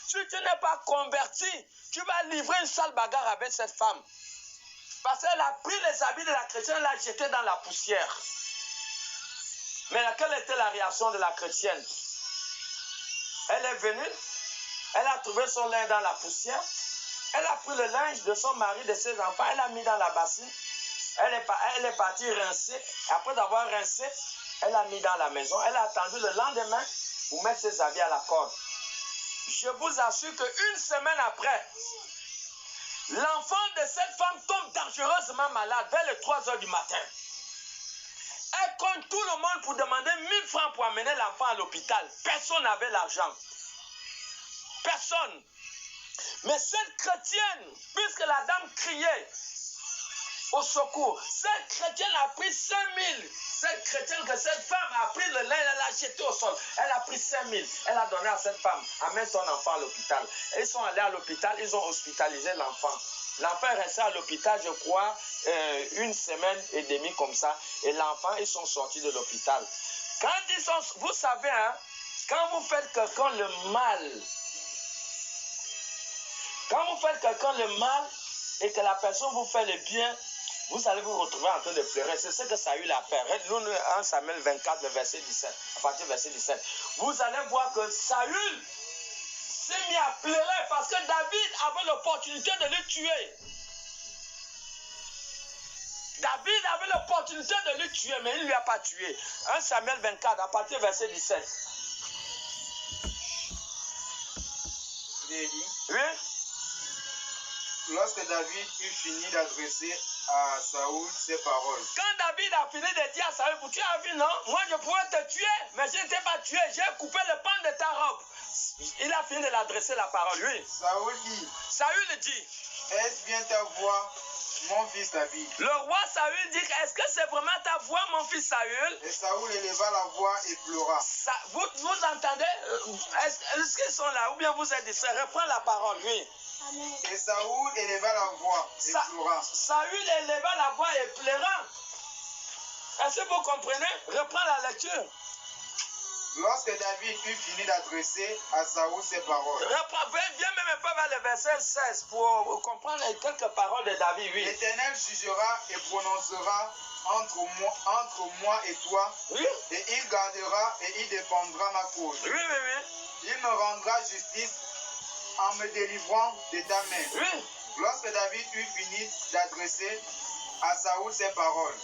Si tu n'es pas converti, tu vas livrer une sale bagarre avec cette femme. Parce qu'elle a pris les habits de la chrétienne, elle l'a jeté dans la poussière. Mais quelle était la réaction de la chrétienne? Elle est venue, elle a trouvé son linge dans la poussière, elle a pris le linge de son mari, de ses enfants, elle l'a mis dans la bassine, elle est partie rincer. Après avoir rincé, elle l'a mis dans la maison, elle a attendu le lendemain pour mettre ses habits à la corde. Je vous assure qu'une semaine après, l'enfant de cette femme tombe dangereusement malade vers les 3 heures du matin. Elle compte tout le monde pour demander 1000 francs pour amener l'enfant à l'hôpital. Personne n'avait l'argent. Personne. Mais cette chrétienne, puisque la dame criait au secours, cette chrétienne a pris 5000. Cette chrétienne que cette femme a pris le linge, elle l'a jeté au sol. Elle a pris 5000. Elle a donné à cette femme. Amène ton enfant à l'hôpital. Ils sont allés à l'hôpital, ils ont hospitalisé l'enfant. L'enfant est resté à l'hôpital, je crois, 1 semaine et demie comme ça. Et l'enfant, ils sont sortis de l'hôpital. Quand ils sont... Vous savez, hein, quand vous faites quelqu'un le mal, et que la personne vous fait le bien, vous allez vous retrouver en train de pleurer. C'est ce que Saül a fait. Nous, 1 Samuel 24, le verset 17, à partir du verset 17. Vous allez voir que Saül s'est mis à pleurer parce que David avait l'opportunité de le tuer. David avait l'opportunité de le tuer, mais il ne lui a pas tué. 1 Samuel 24, à partir du verset 17. Il dit, Oui? lorsque David eut fini d'adresser à Saoul ces paroles, Quand David a fini de dire à Saül, tu as vu, non? Moi, je pouvais te tuer, mais je ne t'ai pas tué. J'ai coupé le pan de ta robe. Il a fini de l'adresser la parole, oui. Saoul dit, Saül dit, est-ce bien ta voix, mon fils David? le roi Saül dit, est-ce que c'est vraiment ta voix, mon fils Saül? Et Saoul éleva la voix et pleura. Vous entendez? Est-ce qu'ils sont là? Ou bien vous êtes distrait? Reprends la parole, oui. Et Saoul éleva la voix et pleura. Saül éleva la voix et pleura. Est-ce que vous comprenez? Reprends la lecture. Lorsque David eut fini d'adresser à Saoul ces paroles, Viens même un peu vers le verset 16 pour comprendre quelques paroles de David, oui. l'Éternel jugera et prononcera entre moi et toi, Oui, et il gardera et il défendra ma cause. oui, oui, oui. Il me rendra justice en me délivrant de ta main. Oui. Lorsque David eut fini d'adresser à Saoul ces paroles,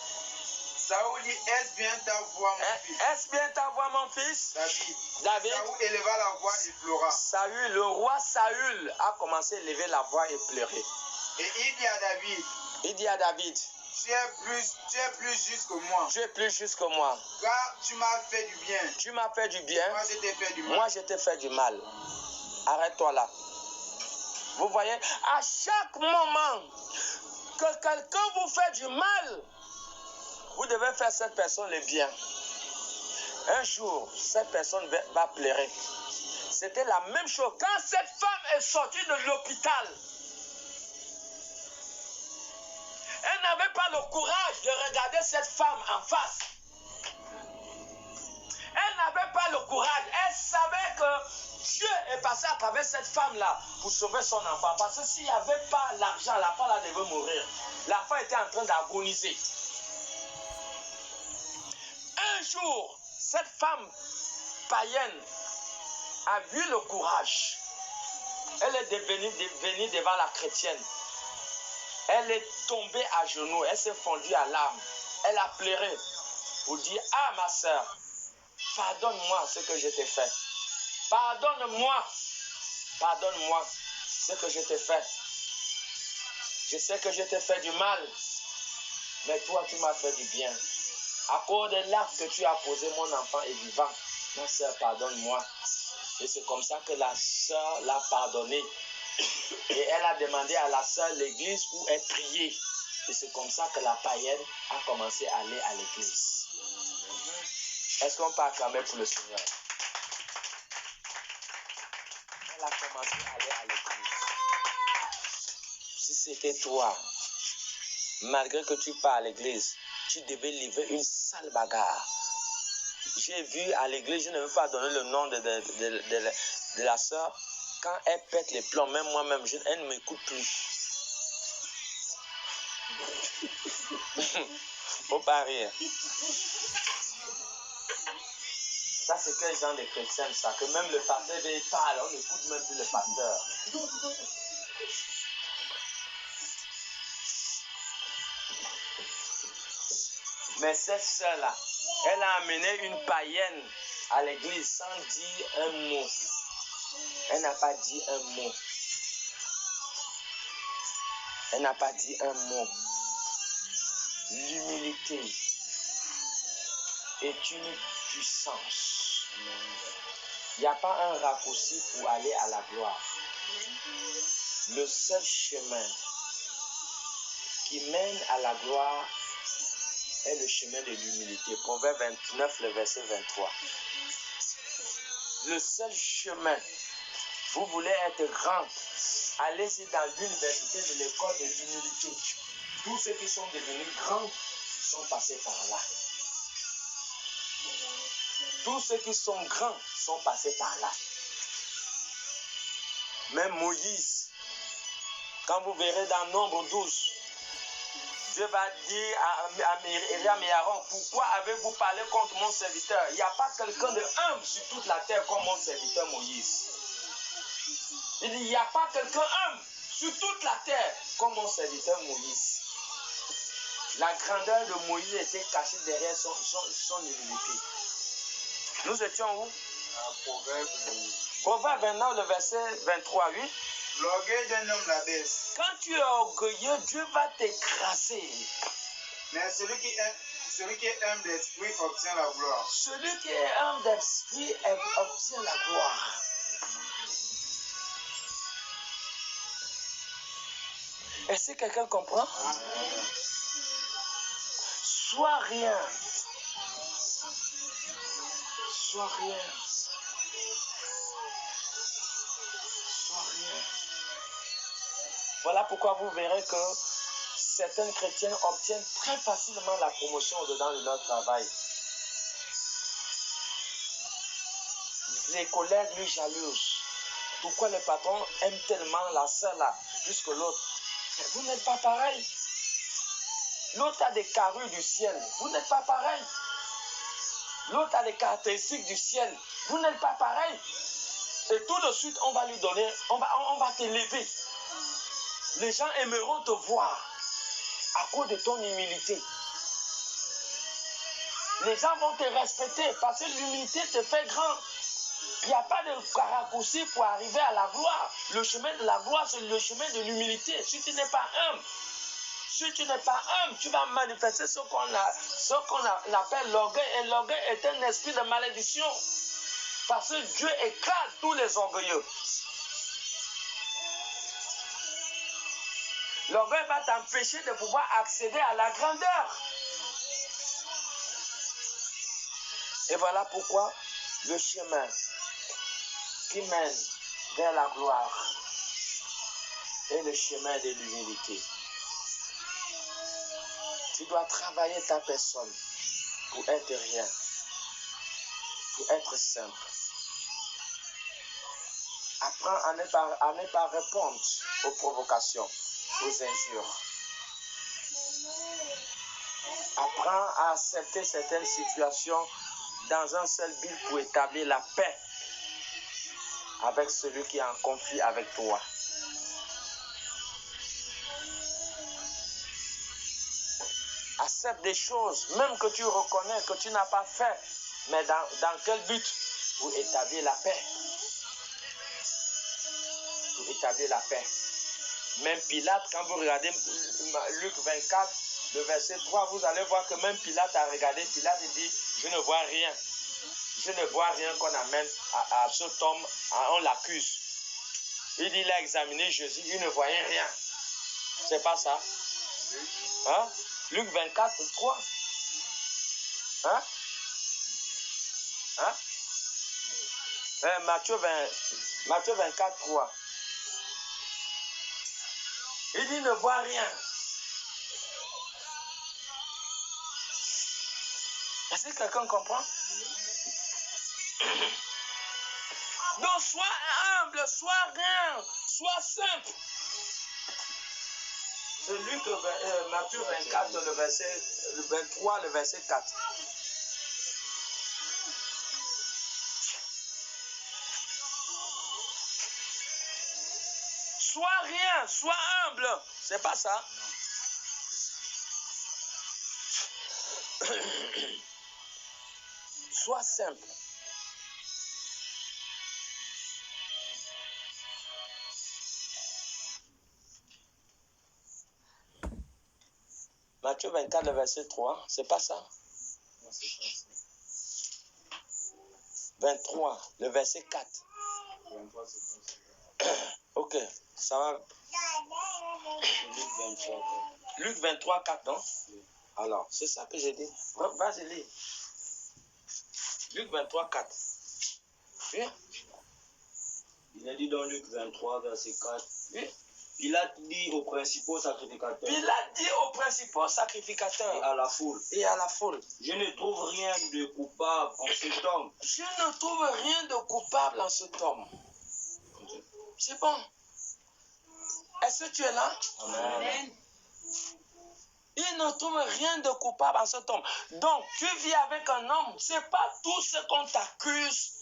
Saoul dit, est-ce bien ta voix, mon fils? Est-ce bien ta voix, mon fils? David. Saoul éleva la voix et pleura. Saül, le roi Saül a commencé à élever la voix et pleurer. Et il dit à David, tu es plus juste que moi. Tu es plus juste que moi. Car tu m'as fait du bien. Tu m'as fait du bien. Moi, je t'ai fait du mal. Moi, je t'ai fait du mal. Arrête-toi là. Vous voyez, à chaque moment que quelqu'un vous fait du mal, vous devez faire cette personne le bien. Un jour, cette personne va pleurer. C'était la même chose. Quand cette femme est sortie de l'hôpital, elle n'avait pas le courage de regarder cette femme en face. Elle n'avait pas le courage. Elle savait que Dieu est passé à travers cette femme-là pour sauver son enfant. Parce que s'il n'y avait pas l'argent, la femme là devait mourir. La femme était en train d'agoniser. Un jour, cette femme païenne a vu le courage. Elle est devenue devant la chrétienne. Elle est tombée à genoux. Elle s'est fondue à larmes. Elle a pleuré pour dire, ah ma soeur, pardonne-moi ce que je t'ai fait. Pardonne-moi ce que je t'ai fait. Je sais que je t'ai fait du mal, mais toi tu m'as fait du bien. À cause de l'acte que tu as posé, mon enfant est vivant. Ma soeur, pardonne-moi. Et c'est comme ça que la soeur l'a pardonné. Et elle a demandé à la soeur l'église où elle priait. Et c'est comme ça que la païenne a commencé à aller à l'église. Est-ce qu'on peut acclamer pour le Seigneur? Elle a commencé à aller à l'église. Si c'était toi, malgré que tu pars à l'église, tu devais livrer une sale bagarre. J'ai vu à l'église, je ne veux pas donner le nom de la soeur, quand elle pète les plombs, même moi-même, elle ne m'écoute plus. Faut pas rire. Ça, c'est quel genre de chrétien, ça? Que même le pasteur, il parle, on n'écoute même plus le pasteur. Mais cette sœur-là, elle a amené une païenne à l'église sans dire un mot. Elle n'a pas dit un mot. Elle n'a pas dit un mot. L'humilité est une puissance. Il n'y a pas un raccourci pour aller à la gloire. Le seul chemin qui mène à la gloire est le chemin de l'humilité. Proverbe 29, le verset 23. Le seul chemin, vous voulez être grand, allez-y dans l'université de l'école de l'humilité. Tous ceux qui sont devenus grands sont passés par là. Tous ceux qui sont grands sont passés par là. Même Moïse, quand vous verrez dans Nombre 12, Dieu va dire à Myriam et Aaron, pourquoi avez-vous parlé contre mon serviteur? Il n'y a pas quelqu'un de humble sur toute la terre comme mon serviteur Moïse. Il dit, il n'y a pas quelqu'un humble sur toute la terre comme mon serviteur Moïse. La grandeur de Moïse était cachée derrière son humilité. Nous étions où? Proverbe 29, le verset 23, oui. L'orgueil d'un homme l'abaisse, Quand tu es orgueilleux, Dieu va t'écraser. mais celui qui est humble d'esprit obtient la gloire. Celui qui est humble d'esprit obtient la gloire. Est-ce que quelqu'un comprend? Sois rien. Sois rien. Sois rien. Voilà pourquoi vous verrez que certains chrétiens obtiennent très facilement la promotion au-dedans de leur travail. Les collègues lui jalousent. Pourquoi le patron aime tellement la sœur là plus que l'autre? Vous n'êtes pas pareil. L'autre a des carrures du ciel. Vous n'êtes pas pareil. L'autre a des caractéristiques du ciel. Vous n'êtes pas pareil. Et tout de suite, on va lui donner, on va t'élever. Les gens aimeront te voir à cause de ton humilité. Les gens vont te respecter parce que l'humilité te fait grand. Il n'y a pas de raccourci pour arriver à la gloire. Le chemin de la gloire, c'est le chemin de l'humilité. Si tu n'es pas humble, tu vas manifester ce qu'on appelle l'orgueil. Et l'orgueil est un esprit de malédiction. Parce que Dieu écrase tous les orgueilleux. L'orgueil va t'empêcher de pouvoir accéder à la grandeur. Et voilà pourquoi le chemin qui mène vers la gloire est le chemin de l'humilité. Tu dois travailler ta personne pour être rien, pour être simple. Apprends à ne pas répondre aux provocations, aux injures. Apprends à accepter certaines situations dans un seul but pour établir la paix avec celui qui est en conflit avec toi. Accepte des choses, même que tu reconnais que tu n'as pas fait, mais dans quel but? Pour établir la paix. Pour établir la paix. Même Pilate, quand vous regardez Luc 24, le verset 3, vous allez voir que même Pilate a regardé. Pilate dit, je ne vois rien. Je ne vois rien qu'on amène à cet homme, on l'accuse. Il dit, il a examiné Jésus, il ne voyait rien. C'est pas ça? Hein? Luc 24, 3. Hein? Hein? Matthieu 24, 3. Il dit, ne voit rien. Est-ce que quelqu'un comprend? Donc, sois humble, sois rien, sois simple. C'est Luc, Matthieu 24, le 23, le verset 4. Sois rien, sois humble. C'est pas ça? Sois simple. Matthieu 24, le verset 3, c'est pas ça? 23, le verset 4. Ok, ça va. Luc 23, 4, non? Alors, c'est ça que j'ai dit. Vas-y, lis. Luc 23, 4. Oui? Il a dit dans Luc 23, verset 4. Oui? Pilate dit aux principaux sacrificateurs. Pilate dit aux principaux sacrificateurs. Et à la foule. Et à la foule. Je ne trouve rien de coupable en cet homme. Je ne trouve rien de coupable en cet homme. C'est bon. Est-ce que tu es là? Amen. Il ne trouve rien de coupable en cet homme. Donc, tu vis avec un homme. Ce n'est pas tout ce qu'on t'accuse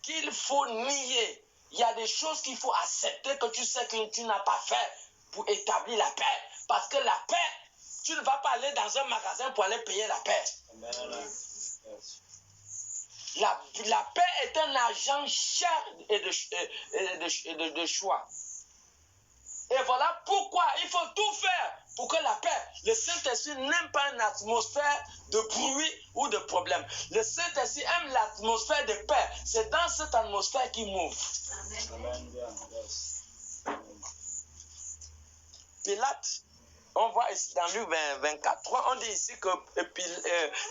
qu'il faut nier. Il y a des choses qu'il faut accepter que tu sais que tu n'as pas fait pour établir la paix. Parce que la paix, tu ne vas pas aller dans un magasin pour aller payer la paix. Amen. La paix est un agent cher et de choix. Et voilà pourquoi il faut tout faire pour que la paix, le Saint-Esprit n'aime pas une atmosphère de bruit ou de problème. Le Saint-Esprit aime l'atmosphère de paix. C'est dans cette atmosphère qu'il move. Amen. Pilate, on voit ici dans Luc 24, 3, on dit ici que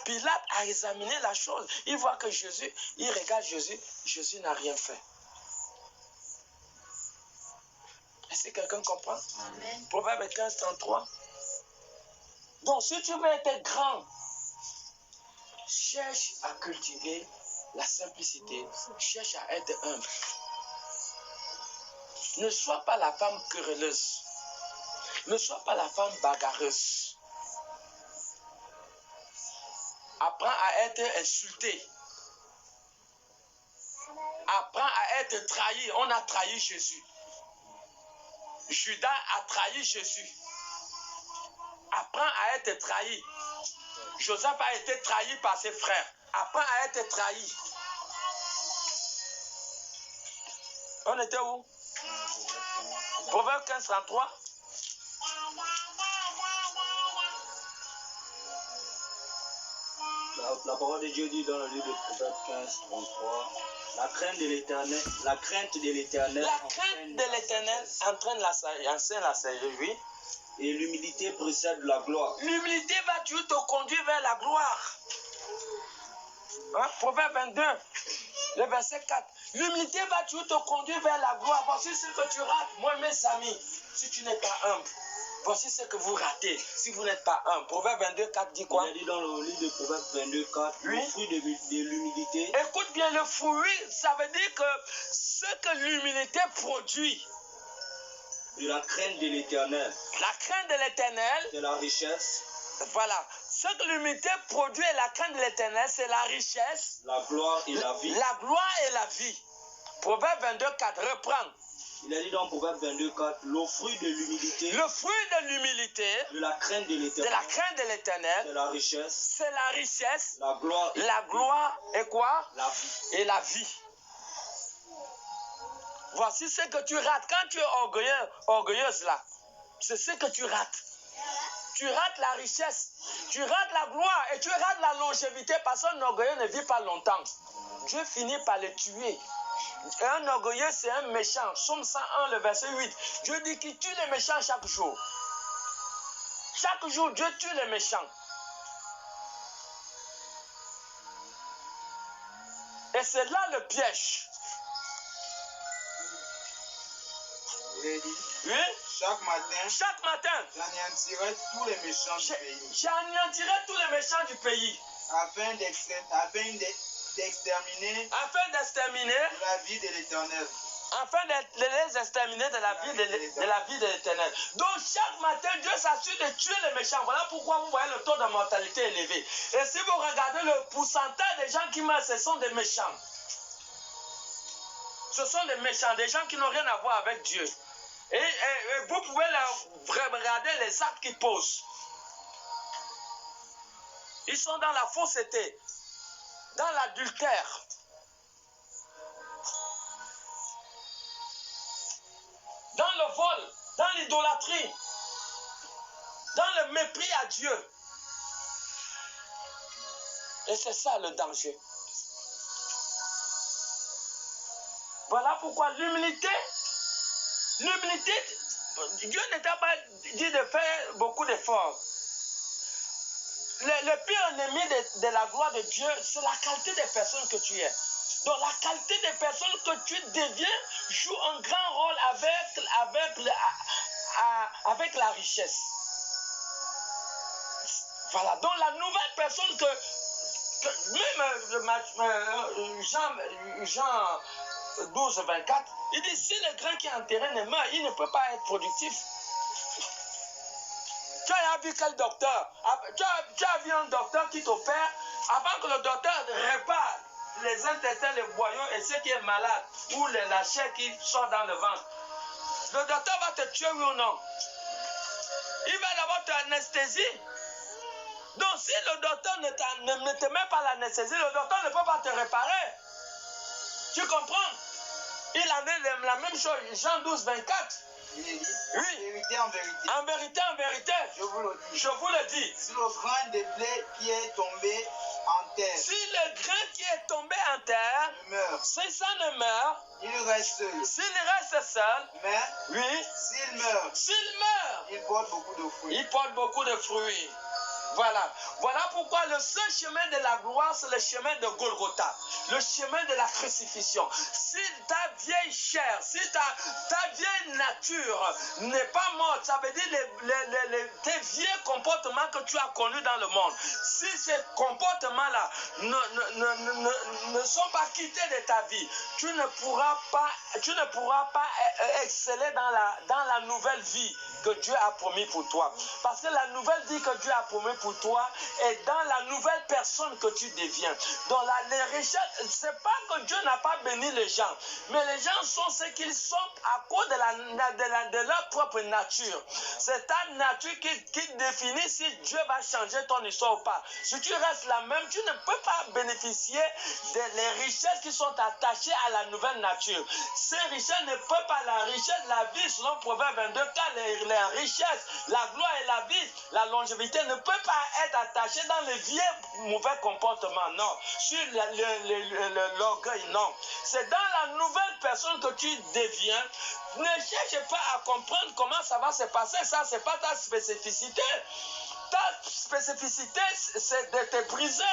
Pilate a examiné la chose. Il voit que Jésus, il regarde Jésus, Jésus n'a rien fait. Est-ce que quelqu'un comprend? Amen. Proverbe 15, 33. Donc, si tu veux être grand, cherche à cultiver la simplicité, cherche à être humble. Ne sois pas la femme querelleuse. Ne sois pas la femme bagarreuse. Apprends à être insulté. Apprends à être trahi. On a trahi Jésus. Judas a trahi Jésus. Apprends à être trahi. Joseph a été trahi par ses frères. Apprends à être trahi. On était où? Proverbe 15, 33. La parole de Dieu dit dans le livre de Proverbe 15, 33, la crainte de l'Éternel, entraîne la sagesse, oui. Et l'humilité précède la gloire. L'humilité va toujours te conduire vers la gloire. Hein? Proverbe 22, le verset 4. L'humilité va toujours te conduire vers la gloire. Voici ce que tu rates, moi mes amis, si tu n'es pas humble. Voici ce que vous ratez si vous n'êtes pas humble. Proverbe 22, 4 dit quoi? Il a dit dans le livre de Proverbe 22, 4, oui. Le fruit de l'humilité. Écoute bien, le fruit, ça veut dire que ce que l'humilité produit. De la crainte de l'Éternel. La crainte de l'Éternel. C'est la richesse. Voilà. Ce que l'humilité produit et la crainte de l'Éternel, c'est la richesse. La gloire et la vie. La gloire et la vie. Proverbe 22, 4, reprends. Il a dit dans Proverbe 22, 4, le fruit de l'humilité. Le fruit de l'humilité. De la crainte de l'Éternel. De la crainte de l'Éternel. C'est la richesse. C'est la richesse. La gloire. La gloire et quoi? La vie. Et la vie. Voici ce que tu rates. Quand tu es orgueilleuse là, c'est ce que tu rates. Tu rates la richesse. Tu rates la gloire et tu rates la longévité parce qu'un orgueilleux ne vit pas longtemps. Dieu finit par le tuer. Et un orgueilleux, c'est un méchant. Psaume 101, le verset 8. Dieu dit qu'il tue les méchants chaque jour. Chaque jour, Dieu tue les méchants. Et c'est là le piège. Oui? Chaque matin, j'anéantirai tous les méchants du pays. J'anéantirai tous les méchants du pays. Afin d'exterminer la vie de l'Éternel. Afin de les exterminer de la vie de l'Éternel. Donc chaque matin, Dieu s'assure de tuer les méchants. Voilà pourquoi vous voyez le taux de mortalité élevé. Et si vous regardez le pourcentage des gens qui meurent, ce sont des méchants. Ce sont des méchants, des gens qui n'ont rien à voir avec Dieu. Et vous pouvez regarder les actes qu'ils posent. Ils sont dans la fausseté, dans l'adultère. Dans le vol, dans l'idolâtrie, dans le mépris à Dieu. Et c'est ça le danger. Voilà pourquoi l'humilité, Dieu n'était pas dit de faire beaucoup d'efforts. Le pire ennemi de la gloire de Dieu, c'est la qualité des personnes que tu es. Donc la qualité des personnes que tu deviens joue un grand rôle avec la richesse. Voilà, donc la nouvelle personne que même Jean 12, 24, il dit si le grain qui est enterré ne meurt, il ne peut pas être productif. Tu as vu quel docteur? Tu as vu un docteur qui t'opère avant que le docteur répare les intestins, les boyaux et ce qui est malade ou la chair qui sort dans le ventre. Le docteur va te tuer, oui ou non? Il va d'abord t'anesthésier. Donc si le docteur ne te met pas l'anesthésie, le docteur ne peut pas te réparer. Tu comprends? Il en est la même chose, Jean 12, 24. Il dit, Oui. en vérité, En vérité, je vous le dis. je vous le dis. Si le grain de blé qui est tombé en terre Si le grain qui est tombé en terre, meurt, si ça ne meurt, il reste seul. s'il reste seul, Mais oui, s'il meurt, il porte beaucoup de fruits. il porte beaucoup de fruits. Voilà. Voilà pourquoi le seul chemin de la gloire, c'est le chemin de Golgotha, le chemin de la crucifixion. Si ta vieille chair, si ta vieille nature n'est pas morte, ça veut dire tes vieux comportements que tu as connus dans le monde. Si ces comportements-là ne sont pas quittés de ta vie, tu ne pourras pas exceller dans la nouvelle vie que Dieu a promis pour toi. Parce que la nouvelle vie que Dieu a promis pour toi est dans la nouvelle personne que tu deviens. Dans les richesses, c'est pas que Dieu n'a pas béni les gens, mais les gens sont ce qu'ils sont à cause de leur propre nature. C'est ta nature qui définit si Dieu va changer ton histoire ou pas. Si tu restes la même, tu ne peux pas bénéficier des richesses qui sont attachées à la nouvelle nature. Ces richesses ne peuvent pas, la richesse, la vie, selon Proverbe 22, car les richesses, la gloire et la vie, la longévité ne peuvent pas être attachées dans les vieux mauvais comportements, non. Sur l'orgueil, non. C'est dans la nouvelle personne que tu deviens. Ne cherche pas à comprendre comment ça va se passer, ça, c'est pas ta spécificité. Ta spécificité, c'est de te briser.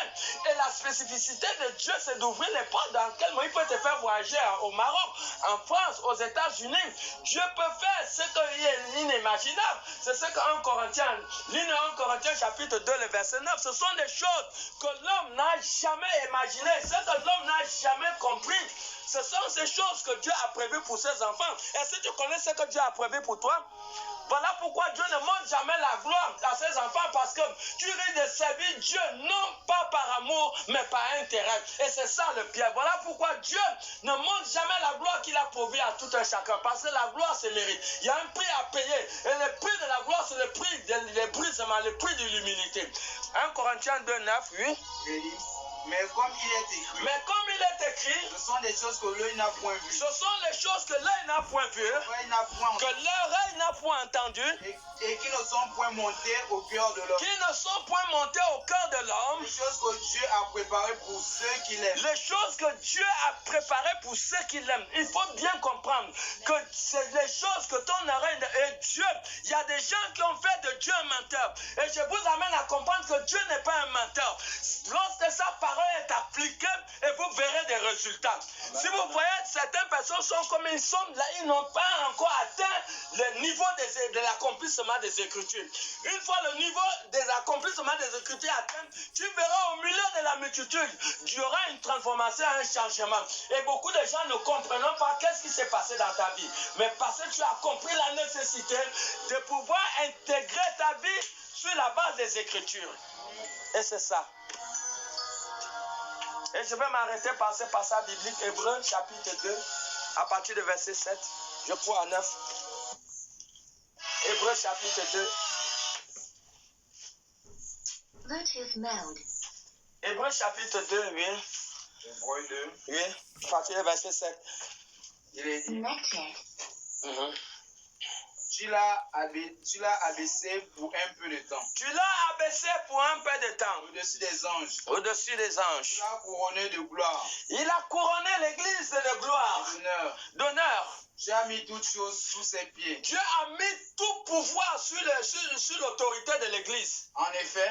Et la spécificité de Dieu, c'est d'ouvrir les portes dans lesquelles il peut te faire voyager au Maroc, en France, aux États-Unis. Dieu peut faire ce qui est inimaginable. C'est ce que 1 Corinthiens chapitre 2, le verset 9. Ce sont des choses que l'homme n'a jamais imaginées, ce que l'homme n'a jamais compris. Ce sont ces choses que Dieu a prévues pour ses enfants. Est-ce que tu connais ce que Dieu a prévu pour toi? Voilà pourquoi Dieu ne montre jamais la gloire à ses enfants, parce que tu risques de servir Dieu non pas par amour, mais par intérêt. Et c'est ça le piège. Voilà pourquoi Dieu ne montre jamais la gloire qu'il a promis à tout un chacun, parce que la gloire se mérite. Il y a un prix à payer. Et le prix de la gloire, c'est le prix de l'humilité. 1 Corinthiens 2, 9, oui. Mais comme il est écrit, ce sont des choses que l'œil n'a point vues. Ce sont les choses que l'œil n'a point vues, que l'oreille n'a point entendues, et qui ne sont point montées au cœur de l'homme. Qui ne sont point montées au cœur de l'homme. Les choses que Dieu a préparées pour ceux qui l'aiment. Les choses que Dieu a préparées pour ceux qui l'aiment. Il faut bien comprendre que c'est les choses que ton oreille et Dieu. Il y a des gens qui ont fait de Dieu un menteur. Et je vous amène à comprendre que Dieu n'est pas un menteur. Lorsque sa parole est appliquée, et vous verrez des résultats. Si vous voyez, certaines personnes sont comme ils sont là, ils n'ont pas encore atteint le niveau de l'accomplissement des Écritures. Une fois le niveau des accomplissements des Écritures atteint, tu verras au milieu de la multitude, il y aura une transformation, un changement. Et beaucoup de gens ne comprennent pas qu'est-ce qui s'est passé dans ta vie. Mais parce que tu as compris la nécessité de pouvoir intégrer ta vie sur la base des Écritures. Et c'est ça. Et je vais m'arrêter par ce passage biblique, Hébreux chapitre 2, à partir du verset 7, je crois à 9. Hébreux chapitre 2. Bluetooth mode. Hébreux chapitre 2, oui. Hébreux 2. Oui, à partir du verset 7. Il est dit. Connected. Tu l'as abaissé pour un peu de temps. Tu l'as abaissé pour un peu de temps. Au-dessus des anges. Au-dessus des Tu anges. l'as couronné de gloire. Il a couronné l'église de gloire, d'honneur. Tu as mis toutes choses sous ses pieds. Dieu a mis tout pouvoir sur l'autorité de l'église. En effet,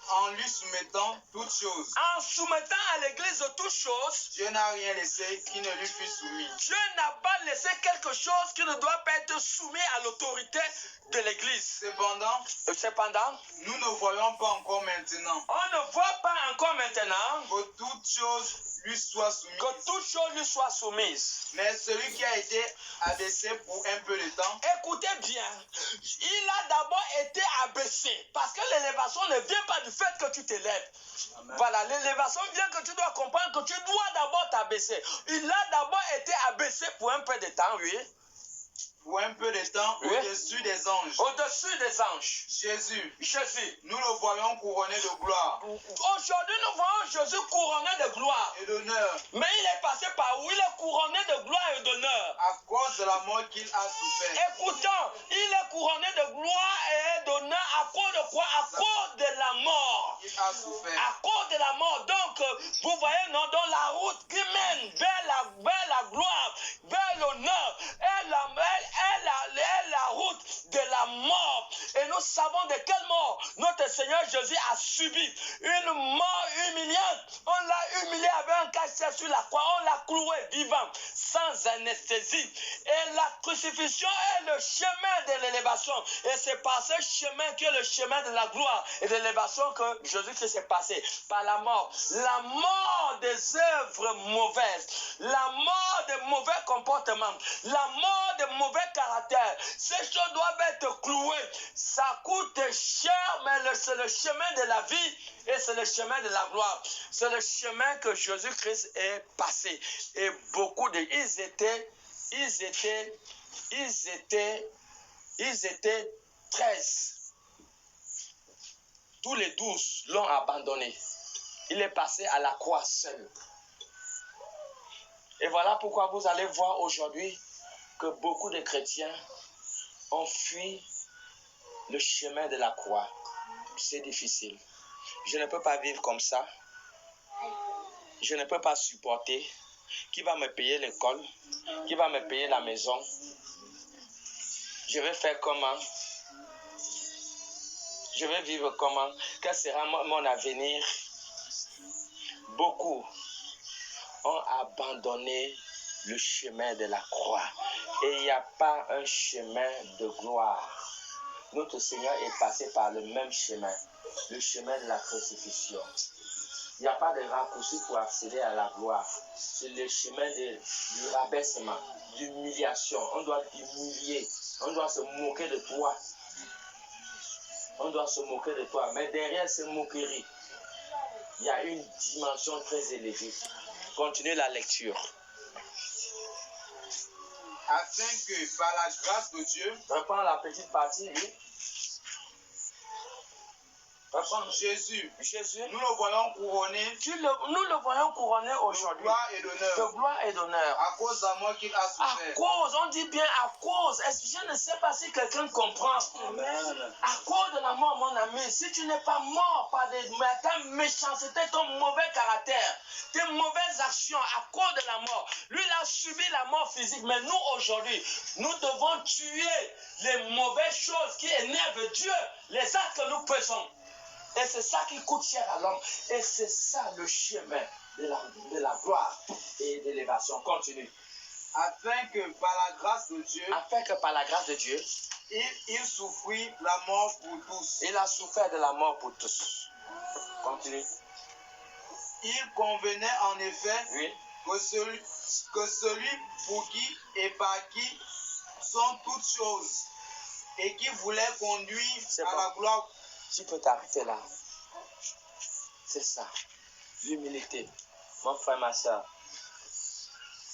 En lui soumettant toutes choses, en soumettant à l'église de toutes choses, Dieu n'a rien laissé qui ne lui fût soumis. Dieu n'a pas laissé quelque chose qui ne doit pas être soumis à l'autorité de l'église. Cependant, nous ne voyons pas encore maintenant on ne voit pas encore maintenant que toutes choses lui soient soumises. que toute chose lui soit soumise. Mais celui qui a été abaissé pour un peu de temps, Écoutez bien, il a d'abord été abaissé, parce que l'élévation ne vient pas du fait que tu t'élèves. Voilà, l'élévation vient que tu dois comprendre que tu dois d'abord t'abaisser. Il a d'abord été abaissé pour un peu de temps, oui. pour un peu de temps Oui. au-dessus des anges. Au-dessus des anges. Jésus, Jésus. nous le voyons couronné de gloire Aujourd'hui, nous voyons Jésus couronné de gloire. et d'honneur Mais il est passé par où? Il est couronné de gloire et d'honneur. à cause de la mort qu'il a souffert. Écoutons, il est couronné de gloire et d'honneur à cause de quoi? À cause de la mort. Il a souffert. À cause de la mort. Donc, vous voyez, non, dans la route qui mène vers la gloire, vers l'honneur, est la route de la mort. Et nous savons de quelle mort notre Seigneur Jésus a subi. Une mort humiliante. On l'a humilié avec un cachet sur la croix. On l'a cloué vivant, sans anesthésie. Et la crucifixion est le chemin de l'élévation. Et c'est par ce chemin qui est le chemin de la gloire et de l'élévation que Jésus-Christ est passé. Par la mort. La mort des œuvres mauvaises. La mort des mauvais comportements. La mort des mauvais caractères. Ces choses doivent être clouées. Ça coûte cher, mais c'est le chemin de la vie et c'est le chemin de la gloire. C'est le chemin que Jésus-Christ est passé. Et beaucoup de... Ils étaient 13. Tous les 12 l'ont abandonné. Il est passé à la croix seul. Et voilà pourquoi vous allez voir aujourd'hui que beaucoup de chrétiens ont fui le chemin de la croix. C'est difficile. Je ne peux pas vivre comme ça. Je ne peux pas supporter. Qui va me payer l'école? Qui va me payer la maison? Je vais faire comment? Je vais vivre comment? Quel sera mon avenir? Beaucoup ont abandonné le chemin de la croix. Et il n'y a pas un chemin de gloire. Notre Seigneur est passé par le même chemin, le chemin de la crucifixion. Il n'y a pas de raccourci pour accéder à la gloire. C'est le chemin du rabaissement, d'humiliation. On doit t'humilier. On doit se moquer de toi. On doit se moquer de toi. Mais derrière ces moqueries, il y a une dimension très élevée. Continuez la lecture. Afin que par la grâce de Dieu, Reprends la petite partie, oui. Reprends. Jésus, Jésus, nous le voyons couronné nous le voyons couronné de aujourd'hui gloire et de d'honneur gloire et d'honneur. à cause de la mort qu'il a À souffert. cause, on dit bien à cause. Je ne sais pas si quelqu'un comprend. Amen. À cause de la mort, mon ami, si tu n'es pas mort par ta méchanceté, ton mauvais caractère, tes mauvaises actions, à cause de la mort, lui, il a subi la mort physique. Mais nous, aujourd'hui, nous devons tuer les mauvaises choses qui énervent Dieu, les actes que nous faisons. Et c'est ça qui coûte cher à l'homme. Et c'est ça le chemin de la gloire et de l'élévation. Continue. Afin que par la grâce de Dieu, Afin que par la grâce de Dieu, il souffrit la mort pour tous. il a souffert de la mort pour tous. Continue. Il convenait en effet Oui. que celui pour qui et par qui sont toutes choses et qui voulait conduire C'est à bon. la gloire. Tu peux t'arrêter là. C'est ça. L'humilité. Mon frère, ma soeur.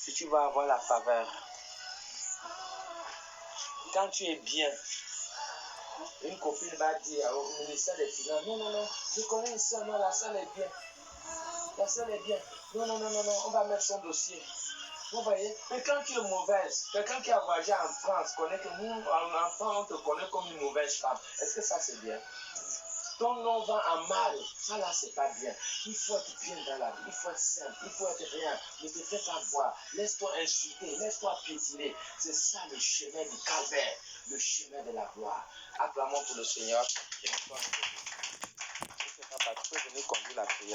Si tu vas avoir la faveur, quand tu es bien, une copine va dire au ministère des Finances, non, je connais une soeur, non, la soeur est bien. La soeur est bien. Non, on va mettre son dossier. Vous voyez? Mais quand tu es mauvaise, quelqu'un qui a voyagé en France connaît que nous, en France, on te connaît comme une mauvaise femme. Est-ce que ça c'est bien? Ton nom va en mal. Ça là, c'est pas bien. Il faut être bien dans la vie. Il faut être simple. Il faut être rien. Ne te fais pas voir. Laisse-toi insulter. Laisse-toi piétiner. C'est ça le chemin du calvaire. Le chemin de la gloire. Acclamons pour le Seigneur. Et tu peux venir conduire la prière.